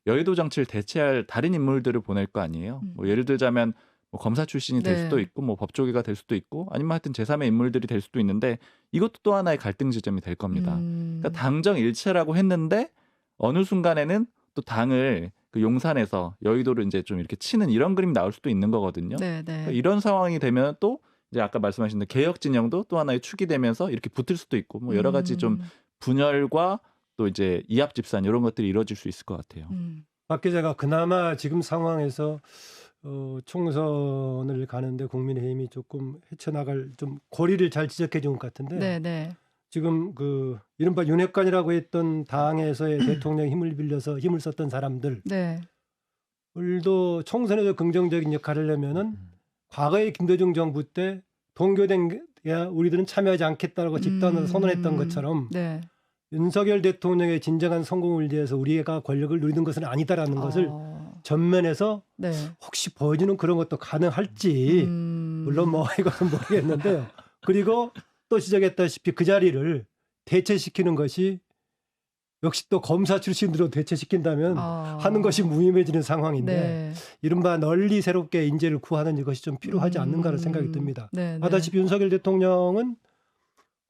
여의도 정치를 대체할 다른 인물들을 보낼 거 아니에요. 뭐 예를 들자면 뭐 검사 출신이 될 네. 수도 있고, 뭐 법조계가 될 수도 있고, 아니면 하여튼 제3의 인물들이 될 수도 있는데, 이것도 또 하나의 갈등 지점이 될 겁니다. 그러니까 당정 일체라고 했는데 어느 순간에는 또 당을 그 용산에서 여의도를 이제 좀 이렇게 치는 이런 그림이 나올 수도 있는 거거든요. 네. 네. 그러니까 이런 상황이 되면 또 이제 아까 말씀하신 개혁 진영도 또 하나의 축이 되면서 이렇게 붙을 수도 있고, 뭐 여러 가지 좀 분열과 또 이제 이합 집산 이런 것들이 이루어질 수 있을 것 같아요. 박 기자가 그나마 지금 상황에서 총선을 가는데 국민의힘이 조금 헤쳐나갈 좀 고리를 잘 지적해 준 것 같은데, 네. 네. 지금 그 이른바 윤핵관이라고 했던 당에서의 대통령 힘을 빌려서 힘을 썼던 사람들도 네. 총선에서 긍정적인 역할을 하려면은 과거의 김대중 정부 때 동교대야 우리들은 참여하지 않겠다라고 집단으로 선언했던 것처럼 네. 윤석열 대통령의 진정한 성공을 위해서 우리가 권력을 누리는 것은 아니다라는 것을 전면에서 네. 혹시 보여주는 그런 것도 가능할지, 물론 뭐 이것은 모르겠는데요. 그리고 또 지적했다시피 그 자리를 대체시키는 것이 역시 또 검사 출신으로 대체시킨다면 하는 것이 무의미해지는 상황인데, 네. 이른바 널리 새롭게 인재를 구하는 이것이 좀 필요하지 않는가라는 생각이 듭니다. 네. 하다시피 윤석열 대통령은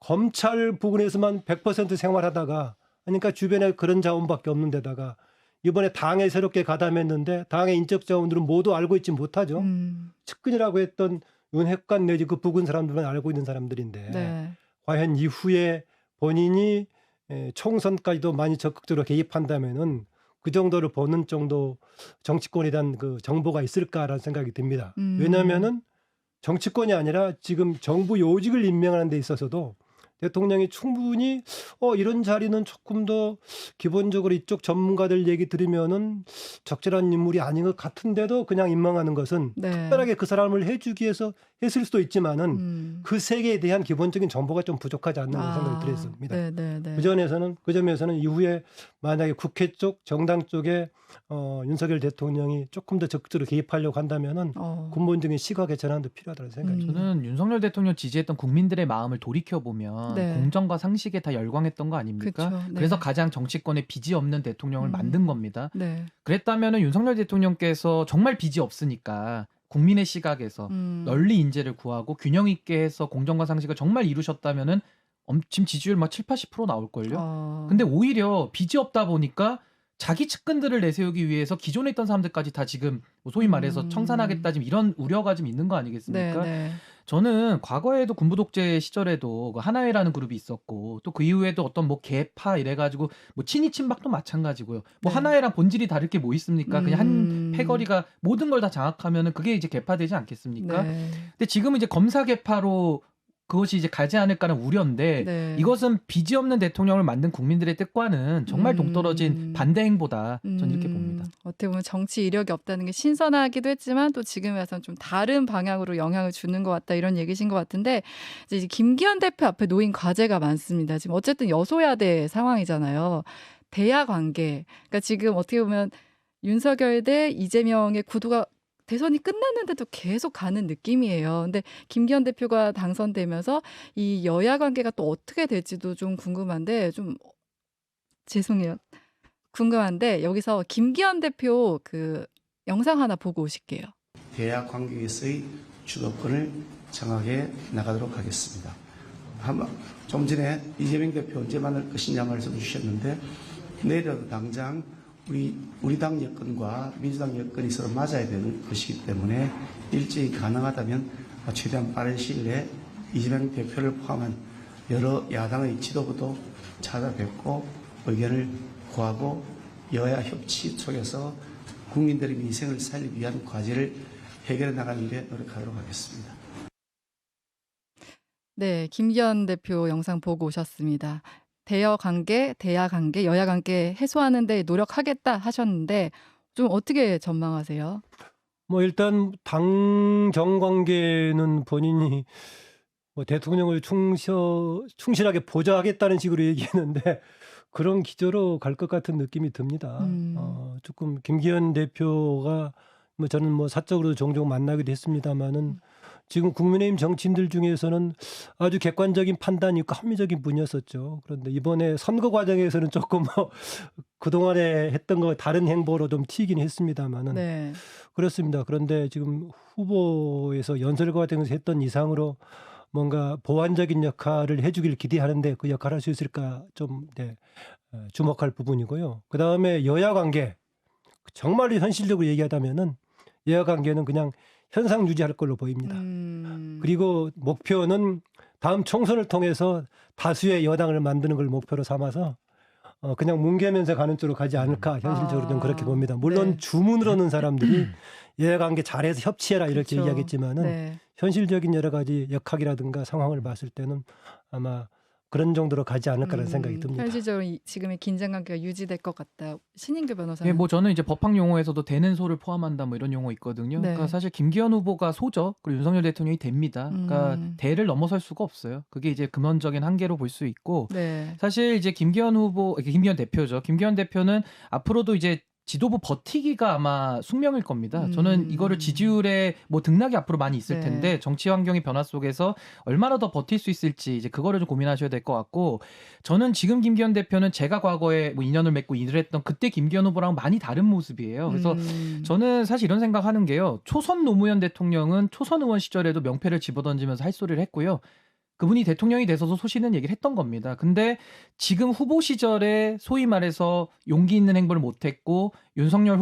검찰 부분에서만 100% 생활하다가, 그러니까 주변에 그런 자원밖에 없는 데다가 이번에 당에 새롭게 가담했는데 당의 인적 자원들은 모두 알고 있지 못하죠. 측근이라고 했던 윤핵관 내지 그 부근 사람들만 알고 있는 사람들인데, 네. 과연 이후에 본인이 총선까지도 많이 적극적으로 개입한다면은 그 정도를 보는 정도 정치권에 대한 그 정보가 있을까라는 생각이 듭니다. 왜냐하면은 정치권이 아니라 지금 정부 요직을 임명하는 데 있어서도 대통령이 충분히 이런 자리는 조금 더 기본적으로 이쪽 전문가들 얘기 들으면은 적절한 인물이 아닌 것 같은데도 그냥 임명하는 것은 네. 특별하게 그 사람을 해주기 위해서 했을 수도 있지만은 그 세계에 대한 기본적인 정보가 좀 부족하지 않나 생각이 들었습니다. 네. 그 점에서는 이후에 만약에 국회 쪽 정당 쪽에 윤석열 대통령이 조금 더 적극적으로 개입하려고 한다면은 근본적인 시각 개선도 필요하다는 생각이 듭니다. 저는 윤석열 대통령 지지했던 국민들의 마음을 돌이켜 보면 네. 공정과 상식에 다 열광했던 거 아닙니까? 그쵸, 네. 그래서 가장 정치권에 빚이 없는 대통령을 만든 겁니다. 네. 그랬다면은 윤석열 대통령께서 정말 빚이 없으니까 국민의 시각에서 널리 인재를 구하고 균형 있게 해서 공정과 상식을 정말 이루셨다면은 지금 지지율 막 7, 80% 나올걸요? 근데 오히려 빚이 없다 보니까 자기 측근들을 내세우기 위해서 기존에 있던 사람들까지 다 지금 뭐 소위 말해서 청산하겠다, 지금 이런 우려가 좀 있는 거 아니겠습니까? 네. 저는 과거에도 군부 독재 시절에도 그 하나회라는 그룹이 있었고 또 그 이후에도 어떤 뭐 개파 이래가지고 뭐 친이 친박도 마찬가지고요. 뭐 네. 하나회랑 본질이 다를 게 뭐 있습니까? 그냥 한 음. 패거리가 모든 걸 다 장악하면은 그게 이제 개파되지 않겠습니까? 네. 근데 지금은 이제 검사 개파로 그것이 이제 가지 않을까라는 우려인데 네. 이것은 빚이 없는 대통령을 만든 국민들의 뜻과는 정말 동떨어진 반대 행보다 저는 이렇게 봅니다. 어떻게 보면 정치 이력이 없다는 게 신선하기도 했지만 또 지금에 와서는 좀 다른 방향으로 영향을 주는 것 같다 이런 얘기신 것 같은데 이제 김기현 대표 앞에 놓인 과제가 많습니다. 지금 어쨌든 여소야대 상황이잖아요. 대야 관계. 그러니까 지금 어떻게 보면 윤석열 대 이재명의 구도가 대선이 끝났는데도 계속 가는 느낌이에요. 근데 김기현 대표가 당선되면서 이 여야 관계가 또 어떻게 될지도 좀 궁금한데 죄송해요. 궁금한데 여기서 김기현 대표 그 영상 하나 보고 오실게요. 대야 관계에서의 주도권을 정하게 나가도록 하겠습니다. 좀 전에 이재명 대표 언제 만날 것이냐 말씀 주셨는데 내일도 당장 우리 당 여건과 민주당 여건이 서로 맞아야 되는 것이기 때문에 일정이 가능하다면 최대한 빠른 시일 내에 이재명 대표를 포함한 여러 야당의 지도부도 찾아뵙고 의견을 구하고 여야 협치 속에서 국민들의 민생을 살리기 위한 과제를 해결해 나가는 데 노력하도록 하겠습니다. 네, 김기현 대표 영상 보고 오셨습니다. 대여 관계, 대야 관계, 여야 관계 해소하는 데 노력하겠다 하셨는데 좀 어떻게 전망하세요? 뭐 일단 당정 관계는 본인이 뭐 대통령을 충실하게 보좌하겠다는 식으로 얘기했는데 그런 기조로 갈 것 같은 느낌이 듭니다. 조금 김기현 대표가 뭐 저는 뭐 사적으로 종종 만나기도 했습니다만은 지금 국민의힘 정치인들 중에서는 아주 객관적인 판단이 있고 합리적인 분이었었죠. 그런데 이번에 선거 과정에서는 조금 뭐 그동안에 했던 거 다른 행보로 좀 튀긴 했습니다만은 네. 그렇습니다. 그런데 지금 후보에서 연설 과정에서 했던 이상으로 뭔가 보완적인 역할을 해주길 기대하는데 그 역할을 할 수 있을까 좀 주목할 부분이고요. 그 다음에 여야 관계 정말로 현실적으로 얘기하자면은 여야 관계는 그냥 현상 유지할 걸로 보입니다. 그리고 목표는 다음 총선을 통해서 다수의 여당을 만드는 걸 목표로 삼아서 그냥 뭉개면서 가는 쪽으로 가지 않을까 현실적으로 좀 그렇게 봅니다. 물론 네. 주문으로는 사람들이 여야관계 잘해서 협치해라 이렇게 그렇죠. 얘기하겠지만은 네. 현실적인 여러 가지 역학이라든가 상황을 봤을 때는 아마 그런 정도로 가지 않을까라는 생각이 듭니다. 현실적으로 지금의 긴장 관계가 유지될 것 같다. 신인규 변호사는. 예, 뭐 저는 이제 법학 용어에서도 되는 소를 포함한다 뭐 이런 용어 있거든요. 네. 그러니까 사실 김기현 후보가 소죠. 그리고 윤석열 대통령이 됩니다. 그러니까 대를 넘어설 수가 없어요. 그게 이제 근원적인 한계로 볼 수 있고 네. 사실 이제 김기현 대표죠. 김기현 대표는 앞으로도 이제 지도부 버티기가 아마 숙명일 겁니다. 저는 이거를 지지율에 뭐 등락이 앞으로 많이 있을 네. 텐데 정치 환경의 변화 속에서 얼마나 더 버틸 수 있을지 이제 그거를 좀 고민하셔야 될 것 같고 저는 지금 김기현 대표는 제가 과거에 뭐 인연을 맺고 일을 했던 그때 김기현 후보랑 많이 다른 모습이에요. 그래서 저는 사실 이런 생각하는 게요. 초선 노무현 대통령은 초선 의원 시절에도 명패를 집어던지면서 할 소리를 했고요. 그분이 대통령이 돼서도 소신은 얘기를 했던 겁니다. 근데 지금 후보 시절에 소위 말해서 용기 있는 행보를 못했고 윤석열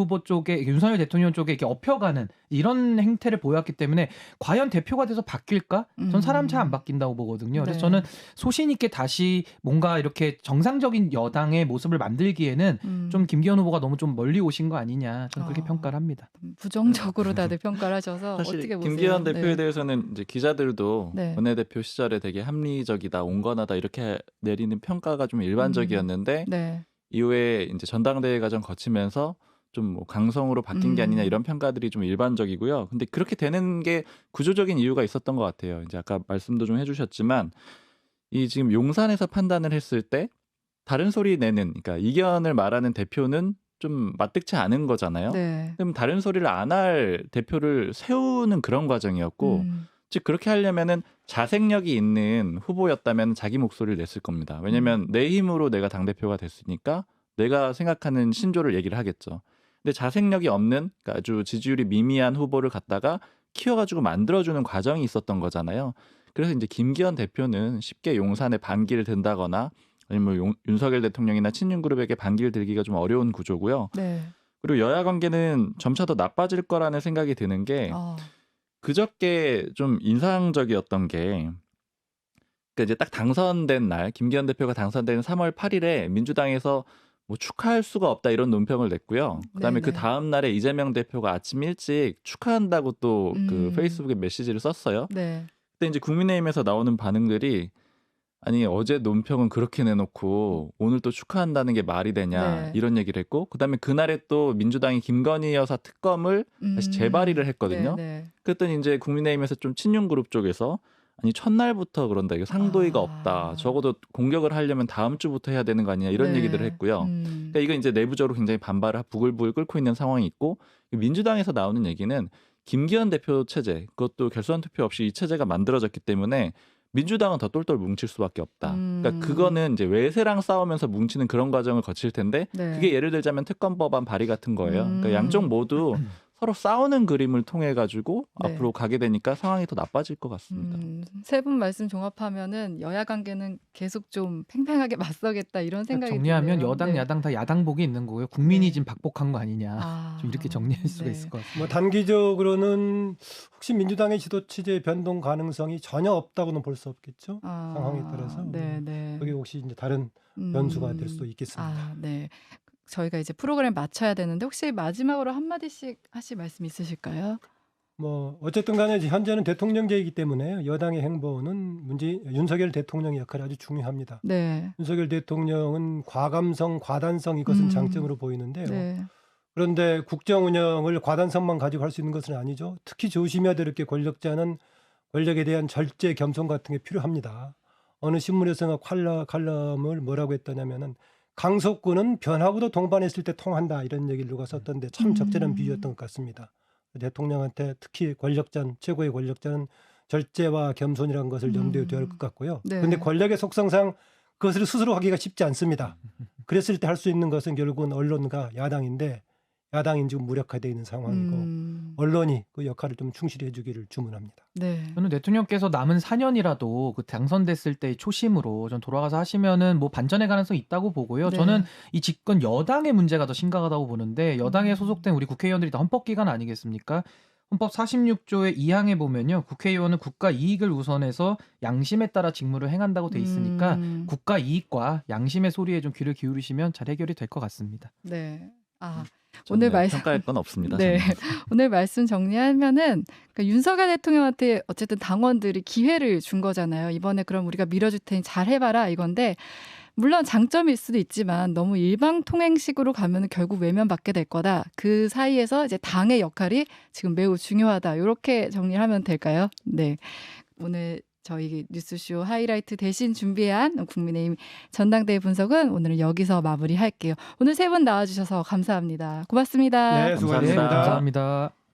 대통령 쪽에 이렇게 업혀가는 이런 행태를 보였기 때문에 과연 대표가 돼서 바뀔까? 전 사람 잘 안 바뀐다고 보거든요. 그래서 네. 저는 소신 있게 다시 뭔가 이렇게 정상적인 여당의 모습을 만들기에는 좀 김기현 후보가 너무 좀 멀리 오신 거 아니냐. 저는 그렇게 평가를 합니다. 부정적으로 다들 평가를 하셔서 사실 어떻게 보세요? 김기현 대표에 네. 대해서는 이제 기자들도 네. 원내대표 시절에 되게 합리적이다, 온건하다 이렇게 내리는 평가가 좀 일반적이었는데 네. 이후에 이제 전당대회 과정 거치면서 좀 뭐 강성으로 바뀐 게 아니냐 이런 평가들이 좀 일반적이고요. 근데 그렇게 되는 게 구조적인 이유가 있었던 것 같아요. 이제 아까 말씀도 좀 해주셨지만 이 지금 용산에서 판단을 했을 때 다른 소리 내는, 그러니까 이견을 말하는 대표는 좀 맞득치 않은 거잖아요. 네. 그럼 다른 소리를 안 할 대표를 세우는 그런 과정이었고, 즉 그렇게 하려면은 자생력이 있는 후보였다면 자기 목소리를 냈을 겁니다. 왜냐하면 내 힘으로 내가 당대표가 됐으니까 내가 생각하는 신조를 얘기를 하겠죠. 근데 자생력이 없는, 그러니까 아주 지지율이 미미한 후보를 갖다가 키워가지고 만들어주는 과정이 있었던 거잖아요. 그래서 이제 김기현 대표는 쉽게 용산에 반기를 든다거나 아니면 윤석열 대통령이나 친윤그룹에게 반기를 들기가 좀 어려운 구조고요. 네. 그리고 여야 관계는 점차 더 나빠질 거라는 생각이 드는 게 그저께 좀 인상적이었던 게 그러니까 이제 딱 당선된 날 김기현 대표가 당선된 3월 8일에 민주당에서 뭐 축하할 수가 없다 이런 논평을 냈고요. 그다음에 그 네네. 다음 날에 이재명 대표가 아침 일찍 축하한다고 또 그 페이스북에 메시지를 썼어요. 네. 그때 이제 국민의힘에서 나오는 반응들이 아니 어제 논평은 그렇게 내놓고 오늘 또 축하한다는 게 말이 되냐 네. 이런 얘기를 했고 그다음에 그날에 또 민주당이 김건희 여사 특검을 다시 재발의를 했거든요. 네네. 그랬더니 이제 국민의힘에서 좀 친윤 그룹 쪽에서 아니 첫날부터 그런다 이거 상도이가 없다 적어도 공격을 하려면 다음 주부터 해야 되는 거 아니냐 이런 네. 얘기들을 했고요. 그러니까 이건 이제 내부적으로 굉장히 반발을 부글부글 끓고 있는 상황이 있고 민주당에서 나오는 얘기는 김기현 대표 체제 그것도 결선 투표 없이 이 체제가 만들어졌기 때문에 민주당은 더 똘똘 뭉칠 수밖에 없다. 그러니까 그거는 이제 외세랑 싸우면서 뭉치는 그런 과정을 거칠 텐데 네. 그게 예를 들자면 특검법안 발의 같은 거예요. 그러니까 양쪽 모두 서로 싸우는 그림을 통해 가지고 네. 앞으로 가게 되니까 상황이 더 나빠질 것 같습니다. 세 분 말씀 종합하면은 여야 관계는 계속 좀 팽팽하게 맞서겠다 이런 생각이 정리하면 드네요. 여당 네. 야당 다 야당복이 있는 거고요. 국민이 네. 지금 박복한 거 아니냐. 좀 이렇게 정리할 수가 네. 있을 것 같습니다. 뭐 단기적으로는 혹시 민주당의 지도 체제 변동 가능성이 전혀 없다고는 볼 수 없겠죠. 상황에 따라서 네, 네. 그게 혹시 이제 다른 변수가 될 수도 있겠습니다. 네. 저희가 이제 프로그램 마쳐야 되는데 혹시 마지막으로 한 마디씩 하실 말씀 있으실까요? 뭐 어쨌든 간에 현재는 대통령제이기 때문에 여당의 행보는 윤석열 대통령의 역할이 아주 중요합니다. 네. 윤석열 대통령은 과감성, 과단성 이것은 장점으로 보이는데요. 네. 그런데 국정 운영을 과단성만 가지고 할 수 있는 것은 아니죠. 특히 조심해야 될 게 권력자는 권력에 대한 절제, 겸손 같은 게 필요합니다. 어느 신문에서 칼럼을 뭐라고 했더냐면은 강속구는 변하고도 동반했을 때 통한다 이런 얘기를 누가 썼던데 참 적절한 비유였던 것 같습니다. 대통령한테 특히 최고의 권력자는 절제와 겸손이라는 것을 염두에 둬야 할 것 같고요. 네. 그런데 권력의 속성상 그것을 스스로 하기가 쉽지 않습니다. 그랬을 때 할 수 있는 것은 결국은 언론과 야당인데 야당이 지금 무력화되어 있는 상황이고 언론이 그 역할을 좀 충실히 해주기를 주문합니다. 네. 저는 대통령께서 남은 4년이라도 그 당선됐을 때의 초심으로 좀 돌아가서 하시면은 뭐 반전의 가능성이 있다고 보고요. 네. 저는 이 집권 여당의 문제가 더 심각하다고 보는데 여당에 소속된 우리 국회의원들이 다 헌법기관 아니겠습니까? 헌법 46조의 2항에 보면요. 국회의원은 국가 이익을 우선해서 양심에 따라 직무를 행한다고 돼 있으니까 국가 이익과 양심의 소리에 좀 귀를 기울이시면 잘 해결이 될 것 같습니다. 네. 오늘 오늘 말씀 평가할 건 없습니다. 네. 저는. 오늘 말씀 정리하면은 그러니까 윤석열 대통령한테 어쨌든 당원들이 기회를 준 거잖아요. 이번에 그럼 우리가 밀어줄 테니 잘 해봐라 이건데 물론 장점일 수도 있지만 너무 일방통행식으로 가면은 결국 외면받게 될 거다. 그 사이에서 이제 당의 역할이 지금 매우 중요하다. 이렇게 정리를 하면 될까요? 네. 오늘 저희 뉴스쇼 하이라이트 대신 준비한 국민의힘 전당대회 분석은 오늘은 여기서 마무리할게요. 오늘 세 분 나와주셔서 감사합니다. 고맙습니다. 네, 수고하셨습니다. 감사합니다. 감사합니다.